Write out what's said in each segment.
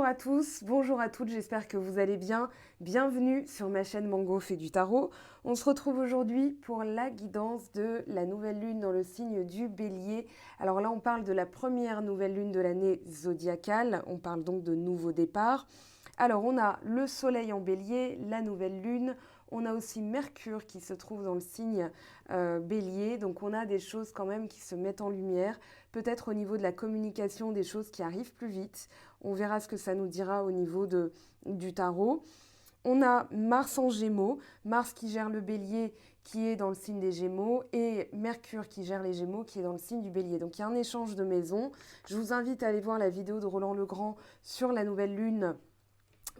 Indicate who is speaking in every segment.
Speaker 1: à tous, bonjour à toutes, j'espère que vous allez bien. Bienvenue sur ma chaîne Mango fait du tarot. On se retrouve aujourd'hui pour la guidance de la nouvelle lune dans le signe du Bélier. Alors là, on parle de la première nouvelle lune de l'année zodiacale, on parle donc de nouveau départ. Alors on a le soleil en Bélier, la nouvelle lune, on a aussi Mercure qui se trouve dans le signe Bélier, donc on a des choses quand même qui se mettent en lumière, peut-être au niveau de la communication, des choses qui arrivent plus vite. On verra ce que ça nous dira au niveau du tarot. On a Mars en Gémeaux, Mars qui gère le Bélier qui est dans le signe des Gémeaux et Mercure qui gère les Gémeaux qui est dans le signe du Bélier. Donc il y a un échange de maisons. Je vous invite à aller voir la vidéo de Roland Legrand sur la nouvelle lune.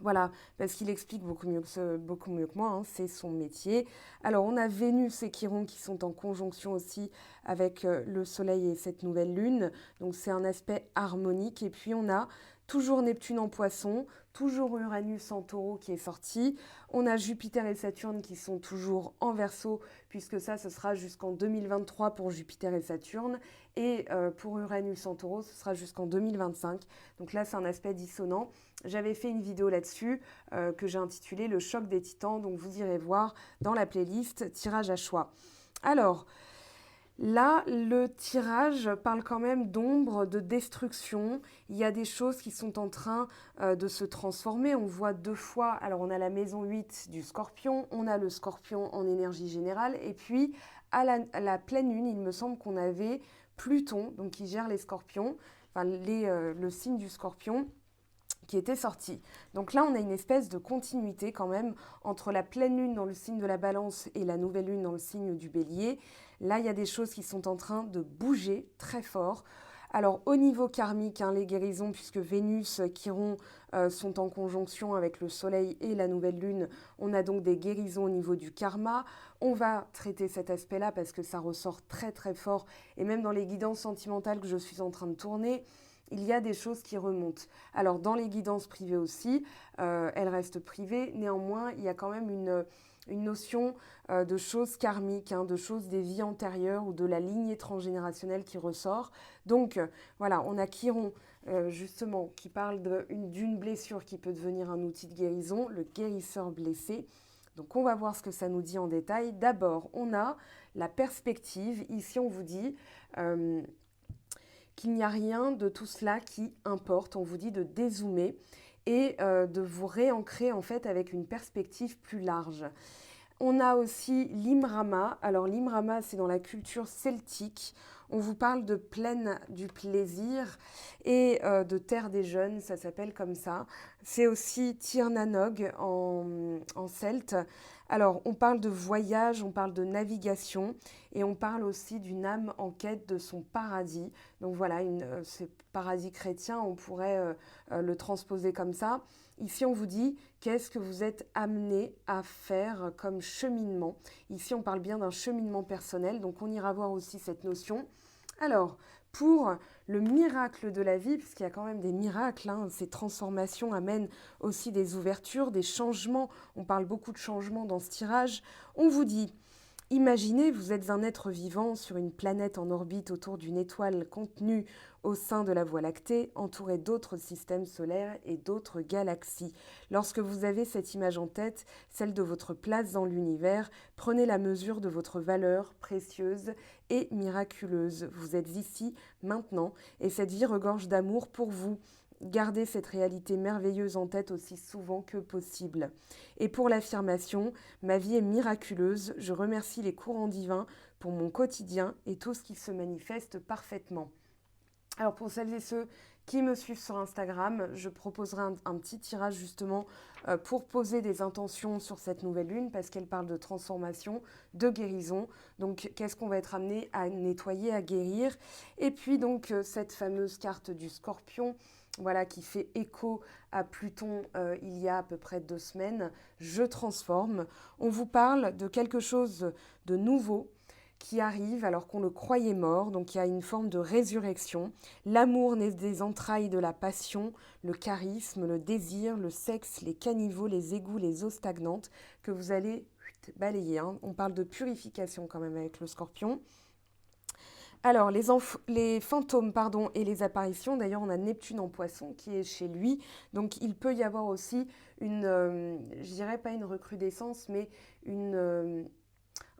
Speaker 1: Voilà, parce qu'il explique beaucoup mieux que moi, hein, c'est son métier. Alors, on a Vénus et Chiron qui sont en conjonction aussi avec le Soleil et cette nouvelle lune. Donc, c'est un aspect harmonique. Et puis, on a toujours Neptune en Poisson, toujours Uranus en Taureau qui est sorti. On a Jupiter et Saturne qui sont toujours en Verseau, puisque ça, ce sera jusqu'en 2023 pour Jupiter et Saturne. Et pour Uranus en Taureau, ce sera jusqu'en 2025. Donc là, c'est un aspect dissonant. J'avais fait une vidéo là-dessus que j'ai intitulée Le choc des titans, donc vous irez voir dans la playlist Tirage à choix. Alors, là, le tirage parle quand même d'ombre, de destruction. Il y a des choses qui sont en train de se transformer. On voit deux fois, alors on a la maison 8 du Scorpion, on a le Scorpion en énergie générale, et puis à la pleine lune, il me semble qu'on avait Pluton, donc qui gère les Scorpions, enfin le signe du Scorpion, qui était sorti. Donc là, on a une espèce de continuité quand même entre la pleine lune dans le signe de la Balance et la nouvelle lune dans le signe du Bélier. Là, il y a des choses qui sont en train de bouger très fort. Alors au niveau karmique, hein, les guérisons, puisque Vénus, Chiron sont en conjonction avec le Soleil et la nouvelle lune, on a donc des guérisons au niveau du karma. On va traiter cet aspect-là parce que ça ressort très très fort. Et même dans les guidances sentimentales que je suis en train de tourner, il y a des choses qui remontent. Alors, dans les guidances privées aussi, elles restent privées. Néanmoins, il y a quand même une notion de choses karmiques, hein, de choses des vies antérieures ou de la lignée transgénérationnelle qui ressort. Donc, voilà, on a Chiron, justement, qui parle d'une blessure qui peut devenir un outil de guérison, le guérisseur blessé. Donc, on va voir ce que ça nous dit en détail. D'abord, on a la perspective. Ici, on vous dit qu'il n'y a rien de tout cela qui importe. On vous dit de dézoomer et de vous réancrer en fait avec une perspective plus large. On a aussi l'Imrama. Alors l'Imrama, c'est dans la culture celtique. On vous parle de plaine du plaisir et de terre des jeunes, ça s'appelle comme ça. C'est aussi Tir na Nog en celte. Alors on parle de voyage, on parle de navigation et on parle aussi d'une âme en quête de son paradis. Donc voilà, ce paradis chrétien, on pourrait le transposer comme ça. Ici, on vous dit qu'est-ce que vous êtes amené à faire comme cheminement. Ici, on parle bien d'un cheminement personnel, donc on ira voir aussi cette notion. Alors, pour le miracle de la vie, puisqu'il y a quand même des miracles, hein, ces transformations amènent aussi des ouvertures, des changements. On parle beaucoup de changements dans ce tirage. On vous dit, imaginez, vous êtes un être vivant sur une planète en orbite autour d'une étoile contenue au sein de la Voie lactée, entourée d'autres systèmes solaires et d'autres galaxies. Lorsque vous avez cette image en tête, celle de votre place dans l'univers, prenez la mesure de votre valeur précieuse et miraculeuse. Vous êtes ici, maintenant, et cette vie regorge d'amour pour vous. Gardez cette réalité merveilleuse en tête aussi souvent que possible. Et pour l'affirmation, ma vie est miraculeuse, je remercie les courants divins pour mon quotidien et tout ce qui se manifeste parfaitement. Alors pour celles et ceux qui me suivent sur Instagram, je proposerai un petit tirage justement pour poser des intentions sur cette nouvelle lune parce qu'elle parle de transformation, de guérison. Donc qu'est-ce qu'on va être amené à nettoyer, à guérir. Et puis donc cette fameuse carte du Scorpion, voilà, qui fait écho à Pluton il y a à peu près 2 semaines. Je transforme. On vous parle de quelque chose de nouveau qui arrive alors qu'on le croyait mort, donc il y a une forme de résurrection. L'amour naît des entrailles de la passion, le charisme, le désir, le sexe, les caniveaux, les égouts, les eaux stagnantes que vous allez balayer. Hein. On parle de purification quand même avec le Scorpion. Alors, les fantômes, pardon, et les apparitions, d'ailleurs, on a Neptune en poisson qui est chez lui. Donc, il peut y avoir aussi je dirais pas une recrudescence, mais une,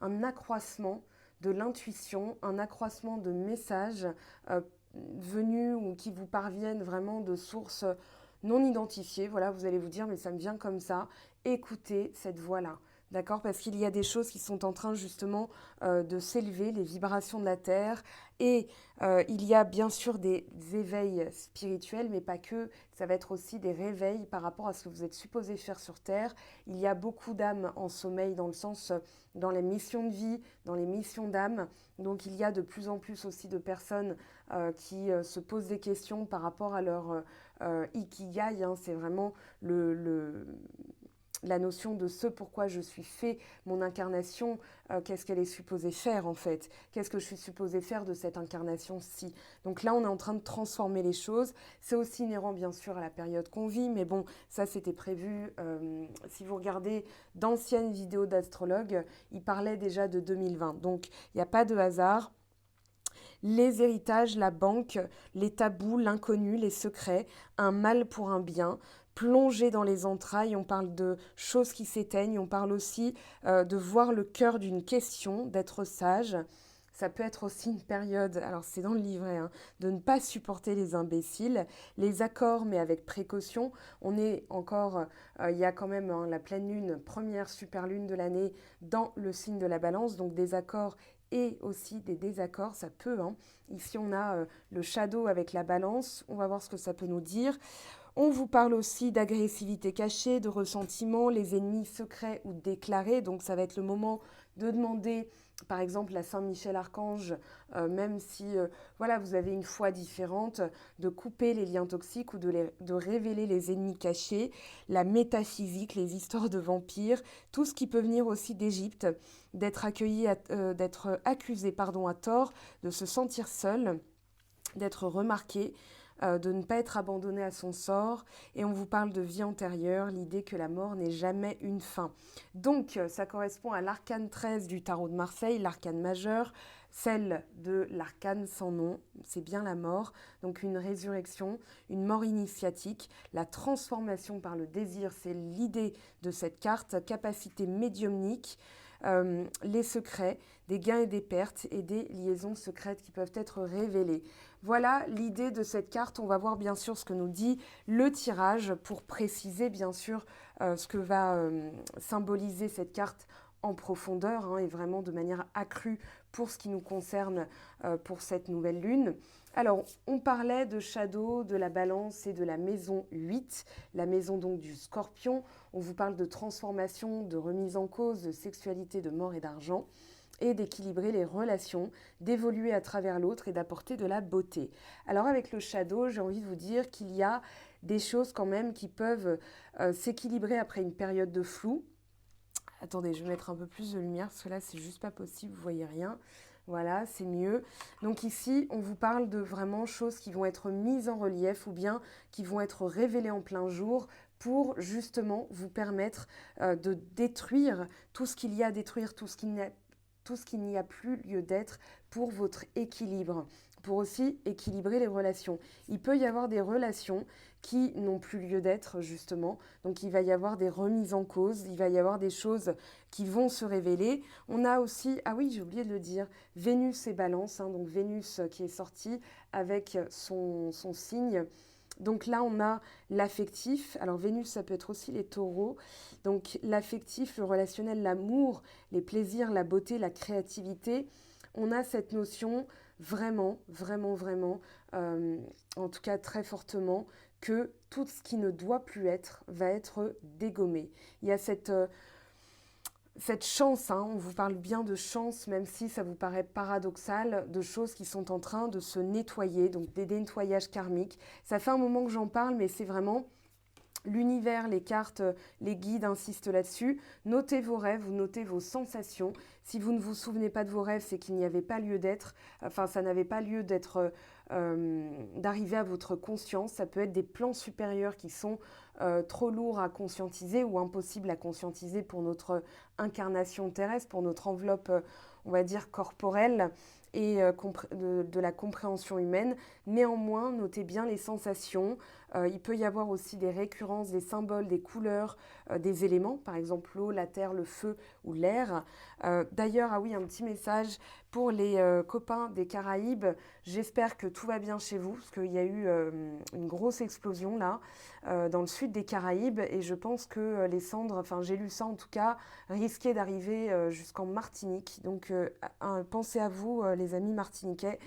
Speaker 1: un accroissement de l'intuition, un accroissement de messages euh, venus ou qui vous parviennent vraiment de sources non identifiées. Voilà, vous allez vous dire, mais ça me vient comme ça. Écoutez cette voix-là. D'accord? Parce qu'il y a des choses qui sont en train justement de s'élever, les vibrations de la Terre. Et il y a bien sûr des éveils spirituels, mais pas que. Ça va être aussi des réveils par rapport à ce que vous êtes supposé faire sur Terre. Il y a beaucoup d'âmes en sommeil dans le sens, dans les missions de vie, dans les missions d'âme. Donc il y a de plus en plus aussi de personnes qui se posent des questions par rapport à leur ikigai. Hein. C'est vraiment la notion de ce pourquoi je suis fait, mon incarnation, qu'est-ce qu'elle est supposée faire en fait, qu'est-ce que je suis supposée faire de cette incarnation-ci. Donc là, on est en train de transformer les choses. C'est aussi inhérent bien sûr à la période qu'on vit, mais bon, ça c'était prévu. Si vous regardez d'anciennes vidéos d'astrologues, ils parlaient déjà de 2020. Donc il n'y a pas de hasard. Les héritages, la banque, les tabous, l'inconnu, les secrets, un mal pour un bien, plonger dans les entrailles, on parle de choses qui s'éteignent, on parle aussi de voir le cœur d'une question, d'être sage. Ça peut être aussi une période, alors c'est dans le livret, hein, de ne pas supporter les imbéciles, les accords mais avec précaution. On est encore, il y a quand même hein, la pleine lune, première super lune de l'année dans le signe de la balance, donc des accords et aussi des désaccords, ça peut. Hein. Ici, on a le shadow avec la balance. On va voir ce que ça peut nous dire. On vous parle aussi d'agressivité cachée, de ressentiment, les ennemis secrets ou déclarés. Donc, ça va être le moment de demander, par exemple, à Saint-Michel-Archange, même si voilà, vous avez une foi différente, de couper les liens toxiques ou de révéler les ennemis cachés, la métaphysique, les histoires de vampires, tout ce qui peut venir aussi d'Égypte, d'être d'être accusé pardon, à tort, de se sentir seul, d'être remarqué, de ne pas être abandonné à son sort. Et on vous parle de vie antérieure, l'idée que la mort n'est jamais une fin. Donc, ça correspond à l'arcane 13 du tarot de Marseille, l'arcane majeur, celle de l'arcane sans nom, c'est bien la mort, donc une résurrection, une mort initiatique, la transformation par le désir, c'est l'idée de cette carte, capacité médiumnique, les secrets, des gains et des pertes et des liaisons secrètes qui peuvent être révélées. Voilà l'idée de cette carte. On va voir bien sûr ce que nous dit le tirage pour préciser bien sûr ce que va symboliser cette carte en profondeur hein, et vraiment de manière accrue pour ce qui nous concerne pour cette nouvelle lune. Alors, on parlait de Shadow, de la balance et de la maison 8, la maison donc du scorpion. On vous parle de transformation, de remise en cause, de sexualité, de mort et d'argent et d'équilibrer les relations, d'évoluer à travers l'autre et d'apporter de la beauté. Alors avec le Shadow, j'ai envie de vous dire qu'il y a des choses quand même qui peuvent s'équilibrer après une période de flou. Attendez, je vais mettre un peu plus de lumière parce que là, c'est juste pas possible, vous voyez rien. Voilà, c'est mieux. Donc ici, on vous parle de vraiment choses qui vont être mises en relief ou bien qui vont être révélées en plein jour pour justement vous permettre de détruire tout ce qu'il y a à détruire, tout ce qu'il n'y a plus lieu d'être pour votre équilibre, pour aussi équilibrer les relations. Il peut y avoir des relations qui n'ont plus lieu d'être justement, donc il va y avoir des remises en cause, il va y avoir des choses qui vont se révéler. On a aussi, ah oui j'ai oublié de le dire, Vénus et Balance, hein, donc Vénus qui est sortie avec son signe. Donc là, on a l'affectif. Alors Vénus, ça peut être aussi les taureaux. Donc l'affectif, le relationnel, l'amour, les plaisirs, la beauté, la créativité. On a cette notion vraiment, vraiment, vraiment, en tout cas très fortement, que tout ce qui ne doit plus être va être dégommé. Il y a cette chance, hein, on vous parle bien de chance, même si ça vous paraît paradoxal, de choses qui sont en train de se nettoyer, donc des nettoyages karmiques. Ça fait un moment que j'en parle, mais c'est vraiment l'univers, les cartes, les guides insistent là-dessus. Notez vos rêves, vous notez vos sensations. Si vous ne vous souvenez pas de vos rêves, c'est qu'il n'y avait pas lieu d'être. Enfin, ça n'avait pas lieu d'être, d'arriver à votre conscience. Ça peut être des plans supérieurs qui sont trop lourds à conscientiser ou impossibles à conscientiser pour notre incarnation terrestre, pour notre enveloppe, on va dire, corporelle. et de la compréhension humaine. Néanmoins, notez bien les sensations. Il peut y avoir aussi des récurrences, des symboles, des couleurs, des éléments, par exemple l'eau, la terre, le feu ou l'air. D'ailleurs, ah oui, un petit message pour les copains des Caraïbes. J'espère que tout va bien chez vous, parce qu'il y a eu une grosse explosion là, dans le sud des Caraïbes, et je pense que les cendres, enfin j'ai lu ça en tout cas, risquaient d'arriver jusqu'en Martinique. Donc pensez à vous, les amis martiniquais.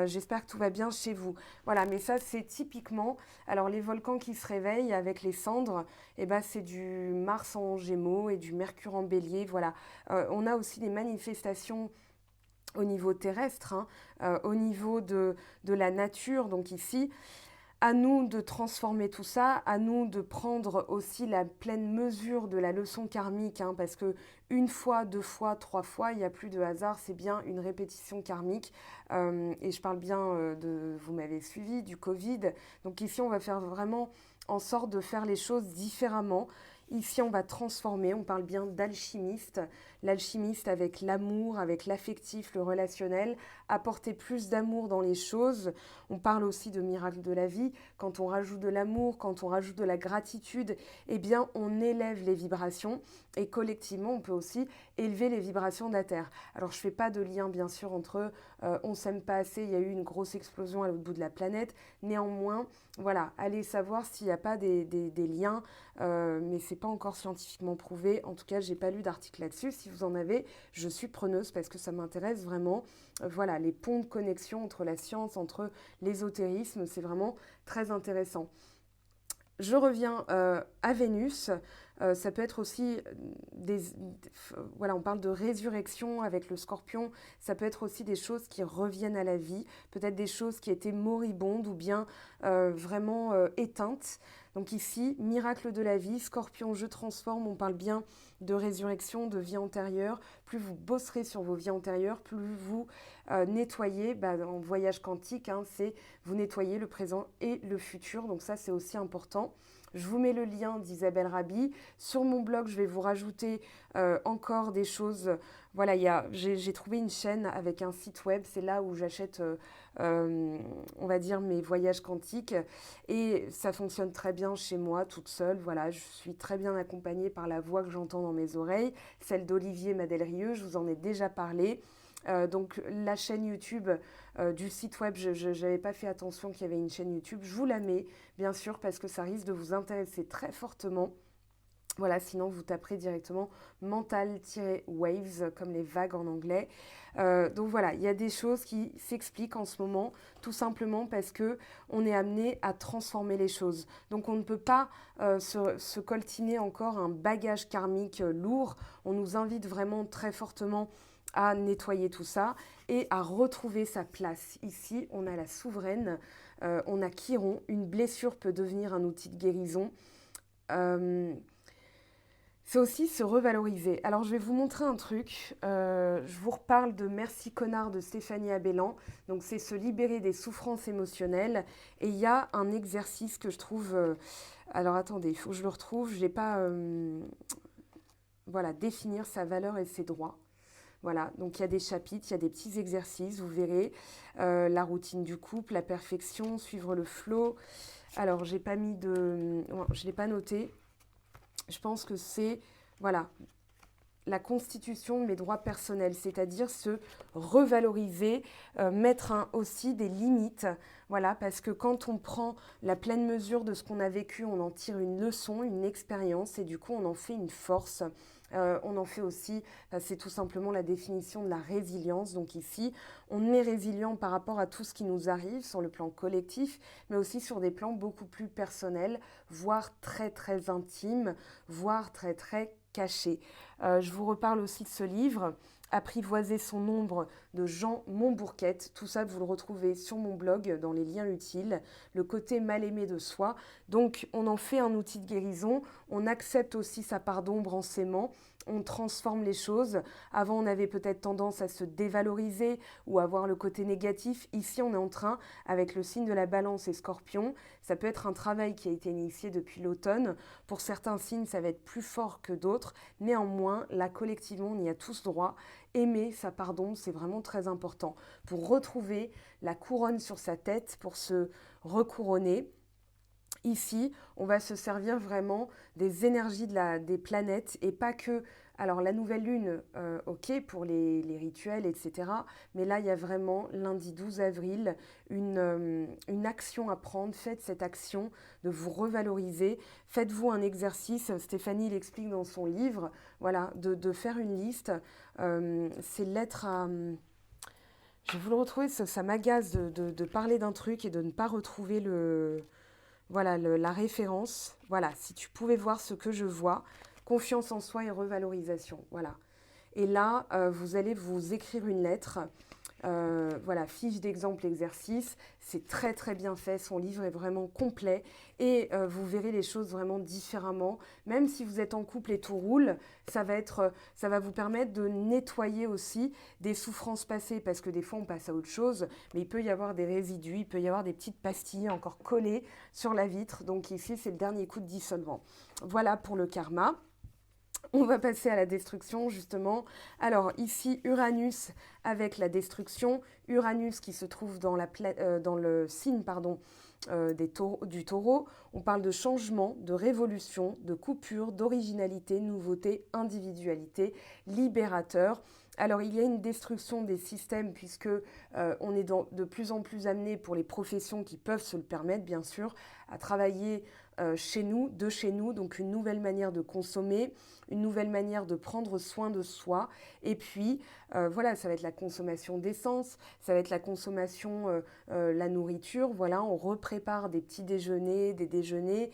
Speaker 1: J'espère que tout va bien chez vous. Voilà, mais ça c'est typiquement, alors les volcans qui se réveillent avec les cendres, eh ben, c'est du Mars en Gémeaux et du Mercure en Bélier. Voilà, on a aussi des manifestations au niveau terrestre, hein, au niveau de la nature. Donc ici, à nous de transformer tout ça, à nous de prendre aussi la pleine mesure de la leçon karmique, hein, parce que une fois, deux fois, trois fois, il n'y a plus de hasard, c'est bien une répétition karmique. Et je parle bien vous m'avez suivi, du Covid. Donc ici, on va faire vraiment en sorte de faire les choses différemment. Ici, on va transformer, on parle bien d'alchimiste, l'alchimiste avec l'amour, avec l'affectif, le relationnel, apporter plus d'amour dans les choses. On parle aussi de miracle de la vie. Quand on rajoute de l'amour, quand on rajoute de la gratitude, eh bien, on élève les vibrations et collectivement, on peut aussi élever les vibrations de la Terre. Alors, je ne fais pas de lien, bien sûr, entre on s'aime pas assez, il y a eu une grosse explosion à l'autre bout de la planète. Néanmoins, voilà, allez savoir s'il n'y a pas des liens, mais ce n'est pas encore scientifiquement prouvé. En tout cas, je n'ai pas lu d'article là-dessus. Si vous en avez, je suis preneuse parce que ça m'intéresse vraiment. Voilà, les ponts de connexion entre la science, entre l'ésotérisme, c'est vraiment très intéressant. Je reviens à Vénus. Ça peut être aussi voilà, on parle de résurrection avec le scorpion. Ça peut être aussi des choses qui reviennent à la vie, peut-être des choses qui étaient moribondes ou bien vraiment éteintes. Donc ici, miracle de la vie, scorpion, je transforme. On parle bien de résurrection, de vie antérieure. Plus vous bosserez sur vos vies antérieures, plus vous nettoyez. En voyage quantique, hein, c'est vous nettoyez le présent et le futur. Donc ça, c'est aussi important. Je vous mets le lien d'Isabelle Rabi. Sur mon blog, je vais vous rajouter encore des choses. Voilà, j'ai trouvé une chaîne avec un site web. C'est là où j'achète, on va dire, mes voyages quantiques. Et ça fonctionne très bien chez moi, toute seule. Voilà, je suis très bien accompagnée par la voix que j'entends dans mes oreilles. Celle d'Olivier Madelrieux, je vous en ai déjà parlé. Donc la chaîne YouTube du site web, je n'avais pas fait attention qu'il y avait une chaîne YouTube. Je vous la mets, bien sûr, parce que ça risque de vous intéresser très fortement. Voilà, sinon vous taperez directement mental-waves, comme les vagues en anglais. Donc voilà, il y a des choses qui s'expliquent en ce moment, tout simplement parce que on est amené à transformer les choses. Donc on ne peut pas se coltiner encore un bagage karmique lourd. On nous invite vraiment très fortement à nettoyer tout ça et à retrouver sa place. Ici, on a la souveraine, on a Chiron. Une blessure peut devenir un outil de guérison. C'est aussi se revaloriser. Alors, je vais vous montrer un truc. Je vous reparle de Merci Connard de Stéphanie Abellan. Donc, c'est se libérer des souffrances émotionnelles. Et il y a un exercice que je trouve... alors, attendez, il faut que je le retrouve. Je n'ai pas... voilà, définir sa valeur et ses droits. Voilà, donc il y a des chapitres, il y a des petits exercices, vous verrez. La routine du couple, la perfection, suivre le flow. Alors, j'ai pas mis de... je ne l'ai pas noté. Je pense que c'est, voilà, la constitution de mes droits personnels, c'est-à-dire se revaloriser, mettre aussi des limites, voilà, parce que quand on prend la pleine mesure de ce qu'on a vécu, on en tire une leçon, une expérience, et du coup on en fait une force. On en fait aussi, c'est tout simplement la définition de la résilience. Donc ici, on est résilient par rapport à tout ce qui nous arrive sur le plan collectif, mais aussi sur des plans beaucoup plus personnels, voire très très intimes, voire très très cachés. Je vous reparle aussi de ce livre, Apprivoiser son ombre de Jean Montbourquette. Tout ça, vous le retrouvez sur mon blog dans les liens utiles. Le côté mal aimé de soi. Donc, on en fait un outil de guérison. On accepte aussi sa part d'ombre en s'aimant. on transforme les choses. Avant, on avait peut-être tendance à se dévaloriser ou à voir le côté négatif. Ici, on est en train, avec le signe de la Balance et Scorpion, ça peut être un travail qui a été initié depuis l'automne. Pour certains signes, ça va être plus fort que d'autres. Néanmoins, là, collectivement, on y a tous droit. Aimer sa part d'ombre, c'est vraiment très important pour retrouver la couronne sur sa tête, pour se recouronner. Ici, on va se servir vraiment des énergies des planètes et pas que. Alors, la nouvelle lune, ok, pour les rituels, etc. Mais là, il y a vraiment, lundi 12 avril, une action à prendre. Faites cette action de vous revaloriser. Faites-vous un exercice. Stéphanie l'explique dans son livre. Voilà, de faire une liste. C'est l'être à. Je vais vous le retrouver, ça m'agace de parler d'un truc et de ne pas retrouver voilà, la référence. Voilà, si tu pouvais voir ce que je vois, confiance en soi et revalorisation. Voilà. Et là, vous allez vous écrire une lettre. Voilà, fiche d'exemple, exercice. C'est très très bien fait. Son livre est vraiment complet. Et vous verrez les choses vraiment différemment. Même si vous êtes en couple et tout roule, ça va vous permettre de nettoyer aussi des souffrances passées. Parce que des fois, on passe à autre chose. Mais il peut y avoir des résidus, il peut y avoir des petites pastilles encore collées sur la vitre. Donc ici, c'est le dernier coup de dissolvant. Voilà pour le karma. On va passer à la destruction, justement. Alors, ici, Uranus avec la destruction. Uranus qui se trouve dans le signe du taureau. On parle de changement, de révolution, de coupure, d'originalité, nouveauté, individualité, libérateur. Alors, il y a une destruction des systèmes puisque on est de plus en plus amené pour les professions qui peuvent se le permettre, bien sûr, à travailler chez nous, donc une nouvelle manière de consommer, une nouvelle manière de prendre soin de soi. Et puis, voilà, ça va être la consommation d'essence, ça va être la consommation, la nourriture. Voilà, on reprépare des petits déjeuners, des déjeuners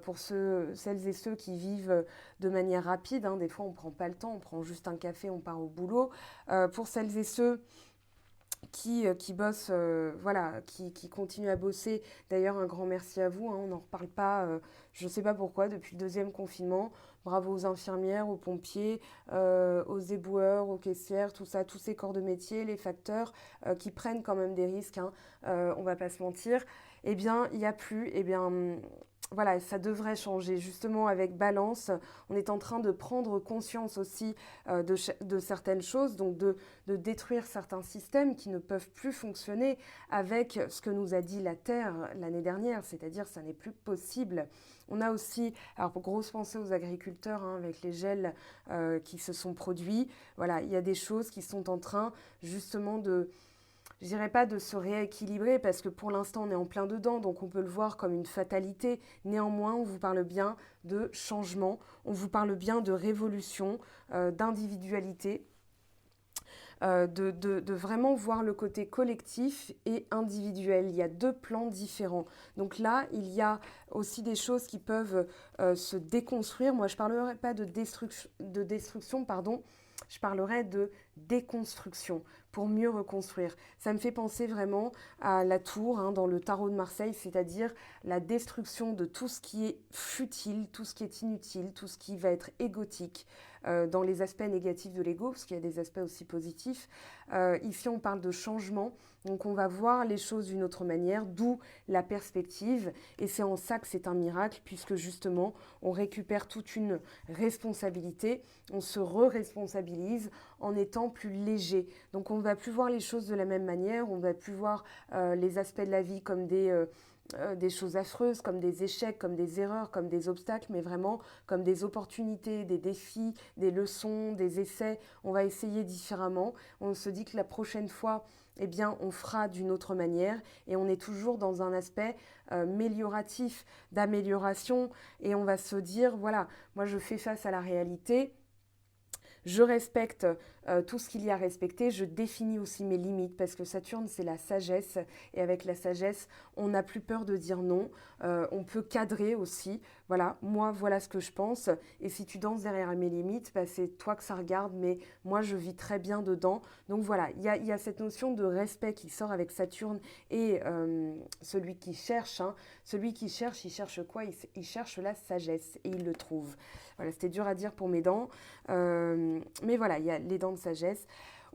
Speaker 1: pour celles et ceux qui vivent de manière rapide. Hein. Des fois, on ne prend pas le temps, on prend juste un café, on part au boulot. Pour celles et ceux qui bossent, voilà, qui continuent à bosser. D'ailleurs, un grand merci à vous. Hein, on n'en reparle pas, je ne sais pas pourquoi, depuis le deuxième confinement. Bravo aux infirmières, aux pompiers, aux éboueurs, aux caissières, tout ça, tous ces corps de métier, les facteurs qui prennent quand même des risques. Hein, on ne va pas se mentir. Eh bien, il n'y a plus. Eh bien, voilà, ça devrait changer. Justement, avec Balance, on est en train de prendre conscience aussi de certaines choses, donc de détruire certains systèmes qui ne peuvent plus fonctionner avec ce que nous a dit la Terre l'année dernière, c'est-à-dire ça n'est plus possible. On a aussi, alors pour grosse pensée aux agriculteurs, hein, avec les gels qui se sont produits, voilà, il y a des choses qui sont en train justement je dirais pas de se rééquilibrer parce que pour l'instant on est en plein dedans, donc on peut le voir comme une fatalité. Néanmoins, on vous parle bien de changement, on vous parle bien de révolution, d'individualité. De vraiment voir le côté collectif et individuel. Il y a deux plans différents. Donc là, il y a aussi des choses qui peuvent se déconstruire. Moi, je ne parlerai pas de destruction, pardon. Je parlerai de déconstruction pour mieux reconstruire. Ça me fait penser vraiment à la tour hein, dans le tarot de Marseille, c'est-à-dire la destruction de tout ce qui est futile, tout ce qui est inutile, tout ce qui va être égotique, dans les aspects négatifs de l'ego, parce qu'il y a des aspects aussi positifs. Ici, on parle de changement, donc on va voir les choses d'une autre manière, d'où la perspective, et c'est en ça que c'est un miracle, puisque justement, on récupère toute une responsabilité, on se re-responsabilise en étant plus léger. Donc on ne va plus voir les choses de la même manière, on ne va plus voir les aspects de la vie comme des choses affreuses, comme des échecs, comme des erreurs, comme des obstacles, mais vraiment comme des opportunités, des défis, des leçons, des essais. On va essayer différemment. On se dit que la prochaine fois, eh bien, on fera d'une autre manière et on est toujours dans un aspect amélioratif, d'amélioration et on va se dire, voilà, moi je fais face à la réalité. Je respecte tout ce qu'il y a à respecter, je définis aussi mes limites parce que Saturne, c'est la sagesse et avec la sagesse, on n'a plus peur de dire non. On peut cadrer aussi voilà, moi, voilà ce que je pense. Et si tu danses derrière mes limites, bah, c'est toi que ça regarde, mais moi, je vis très bien dedans. Donc voilà, il y a cette notion de respect qui sort avec Saturne et celui qui cherche. Hein. Celui qui cherche, il cherche quoi? Il cherche la sagesse et il le trouve. Voilà, c'était dur à dire pour mes dents. Mais voilà, il y a les dents de sagesse.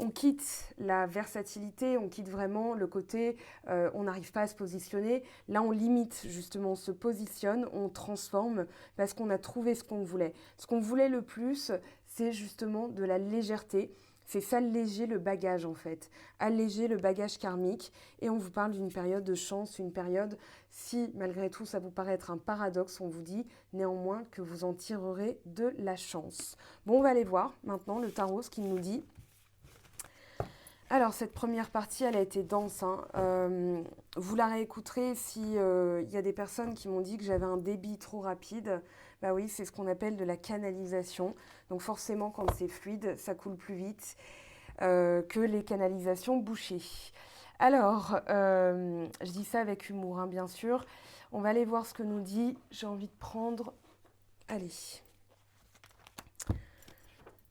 Speaker 1: On quitte la versatilité, on quitte vraiment le côté on n'arrive pas à se positionner. Là, on limite justement, on se positionne, on transforme parce qu'on a trouvé ce qu'on voulait. Ce qu'on voulait le plus, c'est justement de la légèreté. C'est s'alléger le bagage en fait, alléger le bagage karmique. Et on vous parle d'une période de chance, une période, si malgré tout ça vous paraît être un paradoxe, on vous dit néanmoins que vous en tirerez de la chance. Bon, on va aller voir maintenant le tarot, ce qu'il nous dit. Alors, cette première partie, elle a été dense. Hein. Vous la réécouterez si y a des personnes qui m'ont dit que j'avais un débit trop rapide. Bah oui, c'est ce qu'on appelle de la canalisation. Donc forcément, quand c'est fluide, ça coule plus vite que les canalisations bouchées. Alors, je dis ça avec humour, hein, bien sûr. On va aller voir ce que nous dit. J'ai envie de prendre... Allez.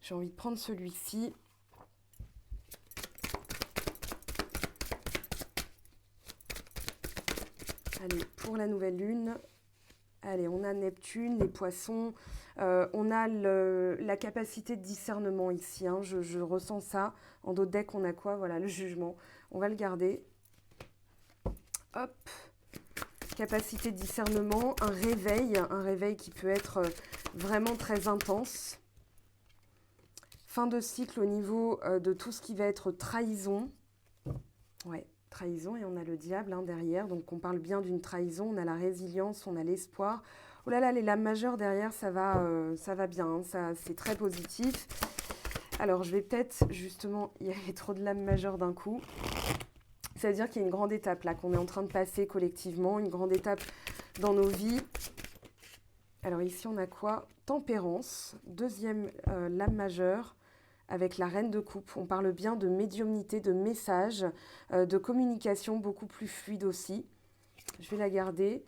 Speaker 1: J'ai envie de prendre celui-ci. Allez, pour la nouvelle lune, allez, on a Neptune, les poissons, on a la capacité de discernement ici, hein, je ressens ça. En d'autres decks, on a quoi? Voilà, le jugement. On va le garder. Hop, capacité de discernement, un réveil qui peut être vraiment très intense. Fin de cycle au niveau de tout ce qui va être trahison. Ouais. Trahison, et on a le diable hein, derrière, donc on parle bien d'une trahison, on a la résilience, on a l'espoir. Oh là là, les lames majeures derrière, ça va bien, hein, ça, c'est très positif. Alors je vais peut-être, justement, il y avait trop de lames majeures d'un coup. Ça veut dire qu'il y a une grande étape là, qu'on est en train de passer collectivement, une grande étape dans nos vies. Alors ici, on a quoi? Tempérance, deuxième lame majeure. Avec la reine de coupe, on parle bien de médiumnité, de message, de communication beaucoup plus fluide aussi. Je vais la garder.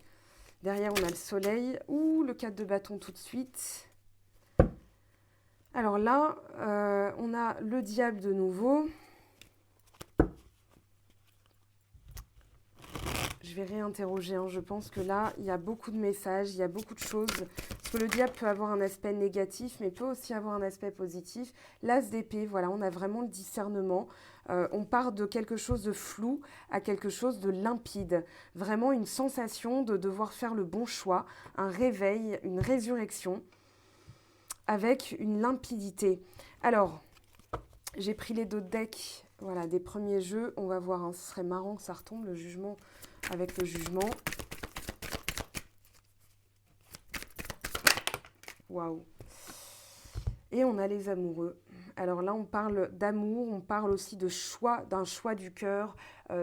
Speaker 1: Derrière, on a le soleil. Ouh, le 4 de bâton tout de suite. Alors là, on a le diable de nouveau. Je vais réinterroger. Hein. Je pense que là, il y a beaucoup de messages, il y a beaucoup de choses. Parce que le diable peut avoir un aspect négatif, mais peut aussi avoir un aspect positif. L'as d'épée, voilà, on a vraiment le discernement. On part de quelque chose de flou à quelque chose de limpide. Vraiment une sensation de devoir faire le bon choix, un réveil, une résurrection, avec une limpidité. Alors, j'ai pris les deux decks, voilà, des premiers jeux. On va voir, hein, ce serait marrant que ça retombe, le jugement avec le jugement. Waouh. Et on a les amoureux. Alors là, on parle d'amour, on parle aussi de choix, d'un choix du cœur.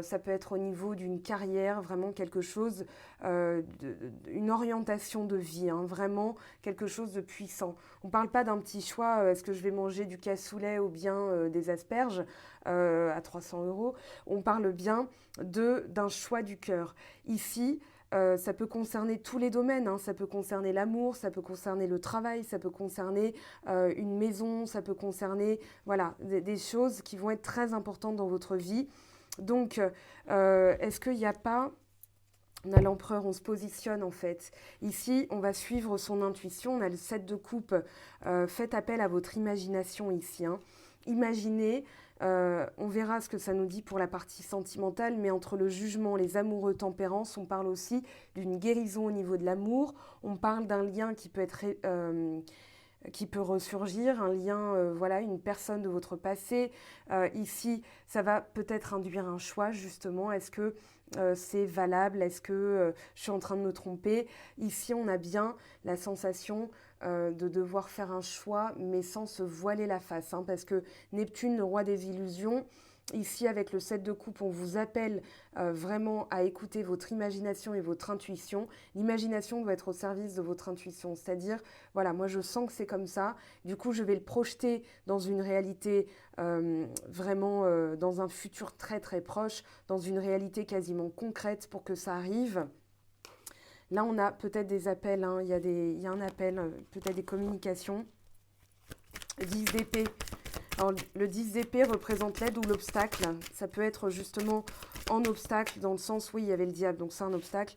Speaker 1: Ça peut être au niveau d'une carrière, vraiment quelque chose, une orientation de vie, hein, vraiment quelque chose de puissant. On ne parle pas d'un petit choix, est-ce que je vais manger du cassoulet ou bien des asperges à 300 €. On parle bien d'un choix du cœur. Ici, ça peut concerner tous les domaines, hein. Ça peut concerner l'amour, ça peut concerner le travail, ça peut concerner une maison, ça peut concerner voilà, des choses qui vont être très importantes dans votre vie. Donc, est-ce qu'il n'y a pas... On a l'empereur, on se positionne en fait. Ici, on va suivre son intuition. On a le 7 de coupe. Faites appel à votre imagination ici. Hein. Imaginez, on verra ce que ça nous dit pour la partie sentimentale, mais entre le jugement, les amoureux, tempérance, on parle aussi d'une guérison au niveau de l'amour. On parle d'un lien qui peut être... qui peut ressurgir, un lien, voilà, une personne de votre passé. Ici, ça va peut-être induire un choix, justement. Est-ce que c'est valable? Est-ce que je suis en train de me tromper? Ici, on a bien la sensation de devoir faire un choix, mais sans se voiler la face. Hein, parce que Neptune, le roi des illusions, ici, avec le 7 de coupe, on vous appelle vraiment à écouter votre imagination et votre intuition. L'imagination doit être au service de votre intuition. C'est-à-dire, voilà, moi je sens que c'est comme ça. Du coup, je vais le projeter dans une réalité vraiment dans un futur très très proche, dans une réalité quasiment concrète pour que ça arrive. Là, on a peut-être des appels, hein, il y a un appel, peut-être des communications. 10 d'épée. Alors, le 10 d'épée représente l'aide ou l'obstacle. Ça peut être justement en obstacle, dans le sens, oui, il y avait le diable, donc c'est un obstacle.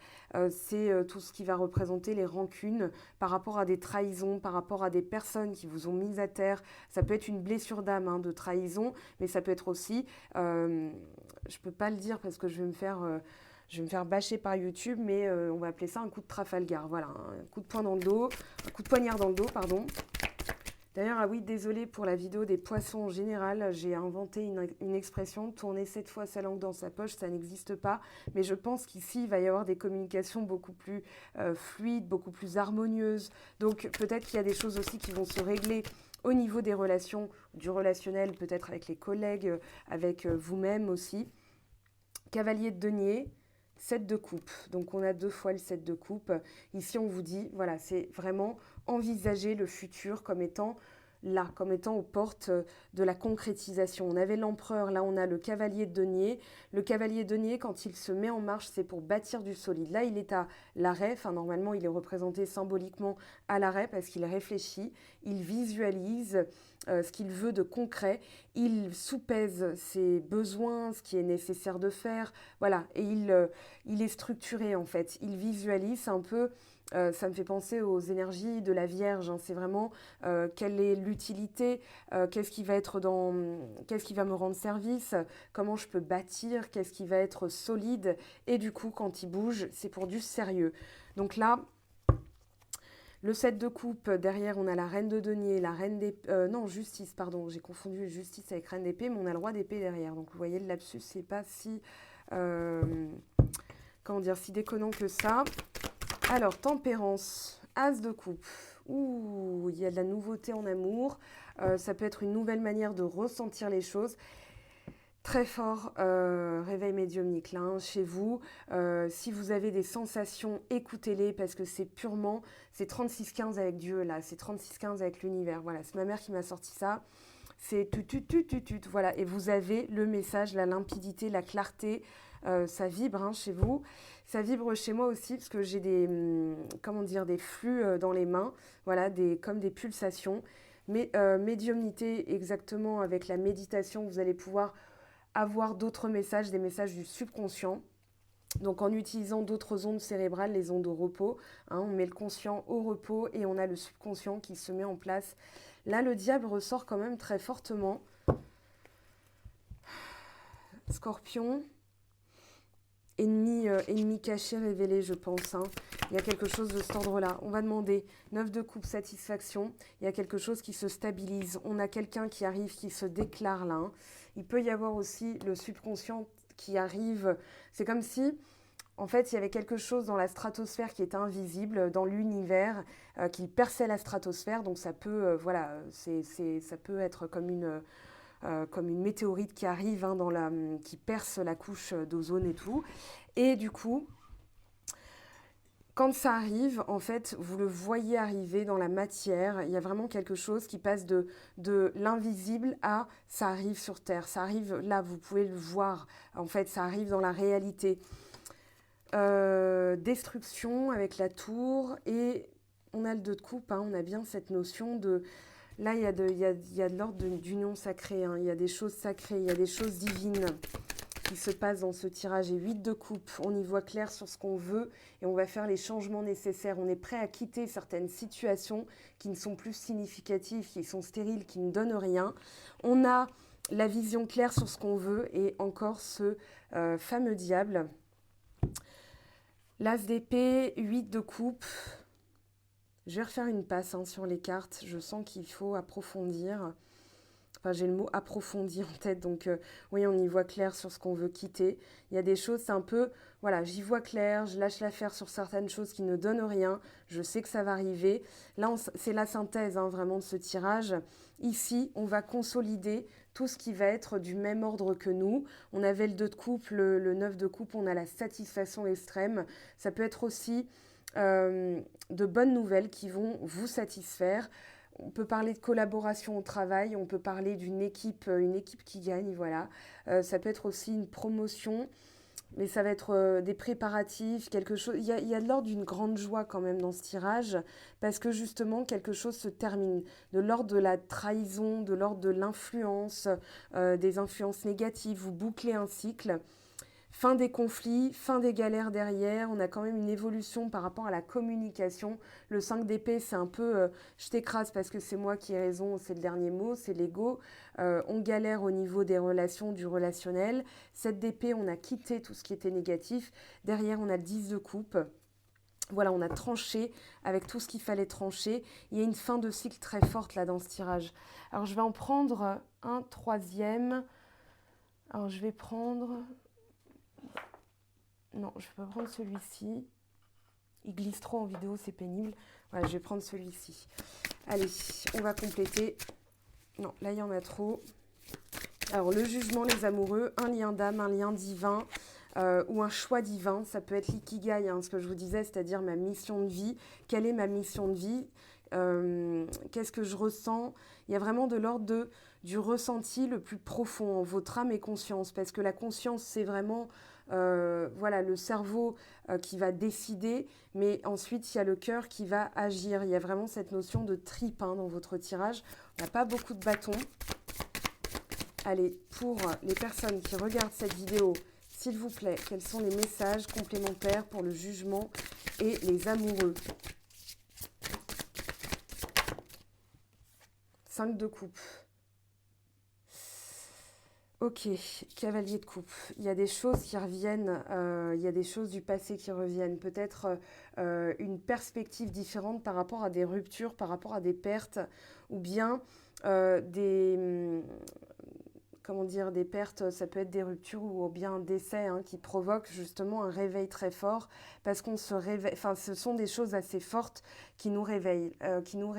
Speaker 1: C'est tout ce qui va représenter les rancunes par rapport à des trahisons, par rapport à des personnes qui vous ont mis à terre. Ça peut être une blessure d'âme, hein, de trahison, mais ça peut être aussi, je ne peux pas le dire parce que je vais me faire bâcher par YouTube, mais on va appeler ça un coup de Trafalgar. Voilà, un coup de poing dans le dos, un coup de poignard dans le dos, pardon. D'ailleurs, ah oui, désolée pour la vidéo des poissons en général, j'ai inventé une expression, tourner 7 fois sa langue dans sa poche, ça n'existe pas, mais je pense qu'ici, il va y avoir des communications beaucoup plus fluides, beaucoup plus harmonieuses, donc peut-être qu'il y a des choses aussi qui vont se régler au niveau des relations, du relationnel, peut-être avec les collègues, avec vous-même aussi. Cavalier de denier, 7 de coupe. Donc on a 2 fois le 7 de coupe. Ici on vous dit, voilà, c'est vraiment envisager le futur comme étant là, comme étant aux portes de la concrétisation. On avait l'empereur, là on a le cavalier de denier. Le cavalier de denier, quand il se met en marche, c'est pour bâtir du solide. Là il est à l'arrêt, enfin normalement il est représenté symboliquement à l'arrêt parce qu'il réfléchit, il visualise ce qu'il veut de concret, il soupèse ses besoins, ce qui est nécessaire de faire, voilà, et il est structuré en fait, il visualise un peu. Ça me fait penser aux énergies de la Vierge, hein. C'est vraiment quelle est l'utilité, qu'est-ce qui va être qu'est-ce qui va me rendre service, comment je peux bâtir, qu'est-ce qui va être solide. Et du coup, quand il bouge, c'est pour du sérieux. Donc là, le 7 de coupe, derrière on a la reine de denier, la reine d'épée, non, justice, pardon, j'ai confondu justice avec reine d'épée, mais on a le roi d'épée derrière. Donc vous voyez, le lapsus, c'est pas si, euh, comment dire, si déconnant que ça. Alors, tempérance, as de coupe. Ouh, il y a de la nouveauté en amour. Ça peut être une nouvelle manière de ressentir les choses. Très fort réveil médiumnique là, hein, chez vous. Si vous avez des sensations, écoutez-les parce que c'est 36-15 avec Dieu là, c'est 36-15 avec l'univers. Voilà, c'est ma mère qui m'a sorti ça. C'est tut, voilà. Et vous avez le message, la limpidité, la clarté. Ça vibre, hein, chez vous. Ça vibre chez moi aussi parce que j'ai comment dire, des flux dans les mains. Voilà, comme des pulsations. Mais médiumnité, exactement, avec la méditation, vous allez pouvoir avoir d'autres messages, des messages du subconscient. Donc en utilisant d'autres ondes cérébrales, les ondes au repos, hein, on met le conscient au repos et on a le subconscient qui se met en place. Là, le diable ressort quand même très fortement. Scorpion, ennemi caché, révélé, je pense, hein. Il y a quelque chose de cet ordre-là. On va demander 9 de coupe, satisfaction. Il y a quelque chose qui se stabilise. On a quelqu'un qui arrive, qui se déclare là, hein. Il peut y avoir aussi le subconscient qui arrive. C'est comme si, en fait, il y avait quelque chose dans la stratosphère qui était invisible, dans l'univers, qui perçait la stratosphère. Donc ça peut, voilà, ça peut être comme une météorite qui arrive, hein, qui perce la couche d'ozone et tout. Et du coup, quand ça arrive, en fait, vous le voyez arriver dans la matière. Il y a vraiment quelque chose qui passe de l'invisible à ça arrive sur Terre. Ça arrive là, vous pouvez le voir. En fait, ça arrive dans la réalité. Destruction avec la tour. Et on a le 2 de coupe. Hein, on a bien cette notion de... Là, il y a de l'ordre d'union sacrée. Hein, il y a des choses sacrées, il y a des choses divines qui se passe dans ce tirage. Et 8 de coupe, on y voit clair sur ce qu'on veut et on va faire les changements nécessaires. On est prêt à quitter certaines situations qui ne sont plus significatives, qui sont stériles, qui ne donnent rien. On a la vision claire sur ce qu'on veut et encore ce fameux diable. L'as d'épée, 8 de coupe. Je vais refaire une passe, hein, sur les cartes. Je sens qu'il faut approfondir. Enfin, j'ai le mot approfondir en tête, donc oui, on y voit clair sur ce qu'on veut quitter. Il y a des choses, c'est un peu, voilà, j'y vois clair, je lâche l'affaire sur certaines choses qui ne donnent rien, je sais que ça va arriver. Là, c'est la synthèse, hein, vraiment de ce tirage. Ici, on va consolider tout ce qui va être du même ordre que nous. On avait le 2 de coupe, le 9 de coupe, on a la satisfaction extrême. Ça peut être aussi de bonnes nouvelles qui vont vous satisfaire. On peut parler de collaboration au travail, on peut parler d'une équipe, une équipe qui gagne, voilà. Ça peut être aussi une promotion. mais ça va être des préparatifs, quelque chose. Il y a de l'ordre d'une grande joie quand même dans ce tirage, parce que justement, quelque chose se termine. De l'ordre de la trahison, de l'ordre de l'influence, des influences négatives. Vous bouclez un cycle. Fin des conflits, fin des galères derrière, on a quand même une évolution par rapport à la communication. Le 5 d'épée, c'est un peu je t'écrase parce que c'est moi qui ai raison, c'est le dernier mot, c'est l'ego. On galère au niveau des relations, du relationnel. 7 d'épée, on a quitté tout ce qui était négatif. Derrière, on a le 10 de coupe. Voilà, on a tranché avec tout ce qu'il fallait trancher. Il y a une fin de cycle très forte là dans ce tirage. Alors je vais en prendre un troisième. Alors je vais prendre... Non, je ne vais pas prendre celui-ci. Il glisse trop en vidéo, c'est pénible. Voilà, je vais prendre celui-ci. Allez, on va compléter. Non, là, il y en a trop. Alors, le jugement, les amoureux, un lien d'âme, un lien divin ou un choix divin. Ça peut être l'ikigai, ce que je vous disais, c'est-à-dire ma mission de vie. Quelle est ma mission de vie? Qu'est-ce que je ressens? Il y a vraiment de l'ordre du ressenti le plus profond en votre âme et conscience. Parce que la conscience, c'est vraiment... voilà, le cerveau qui va décider, mais ensuite il y a le cœur qui va agir. Il y a vraiment cette notion de tripe dans votre tirage. On n'a pas beaucoup de bâtons. Allez, pour les personnes qui regardent cette vidéo, s'il vous plaît, quels sont les messages complémentaires pour le jugement et les amoureux? 5 de coupe. Ok, cavalier de coupe. Il y a des choses qui reviennent, il y a des choses du passé qui reviennent. Peut-être une perspective différente par rapport à des ruptures, par rapport à des pertes, ou bien comment dire, des pertes, ça peut être des ruptures ou bien un décès qui provoque justement un réveil très fort, parce qu'on se réveille, enfin ce sont des choses assez fortes qui nous réveillent, et qui nous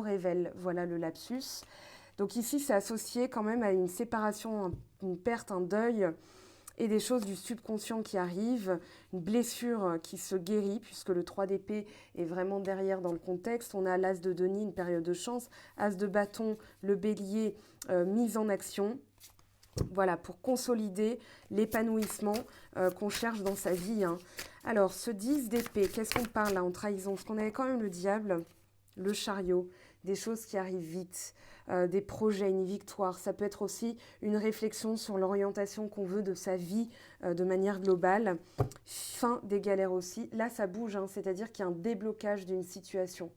Speaker 1: révèlent. Voilà le lapsus. Donc ici, c'est associé quand même à une séparation, une perte, un deuil et des choses du subconscient qui arrivent, une blessure qui se guérit, puisque le 3 d'épée est vraiment derrière dans le contexte. On a l'as de denier, une période de chance, as de bâton, le bélier, mise en action. Voilà, pour consolider l'épanouissement qu'on cherche dans sa vie. Alors, ce 10 d'épée, qu'est-ce qu'on parle là en trahison? Parce qu'on avait quand même le diable, le chariot, des choses qui arrivent vite, des projets, une victoire. Ça peut être aussi une réflexion sur l'orientation qu'on veut de sa vie de manière globale. Fin des galères aussi. Là, ça bouge, c'est-à-dire qu'il y a un déblocage d'une situation.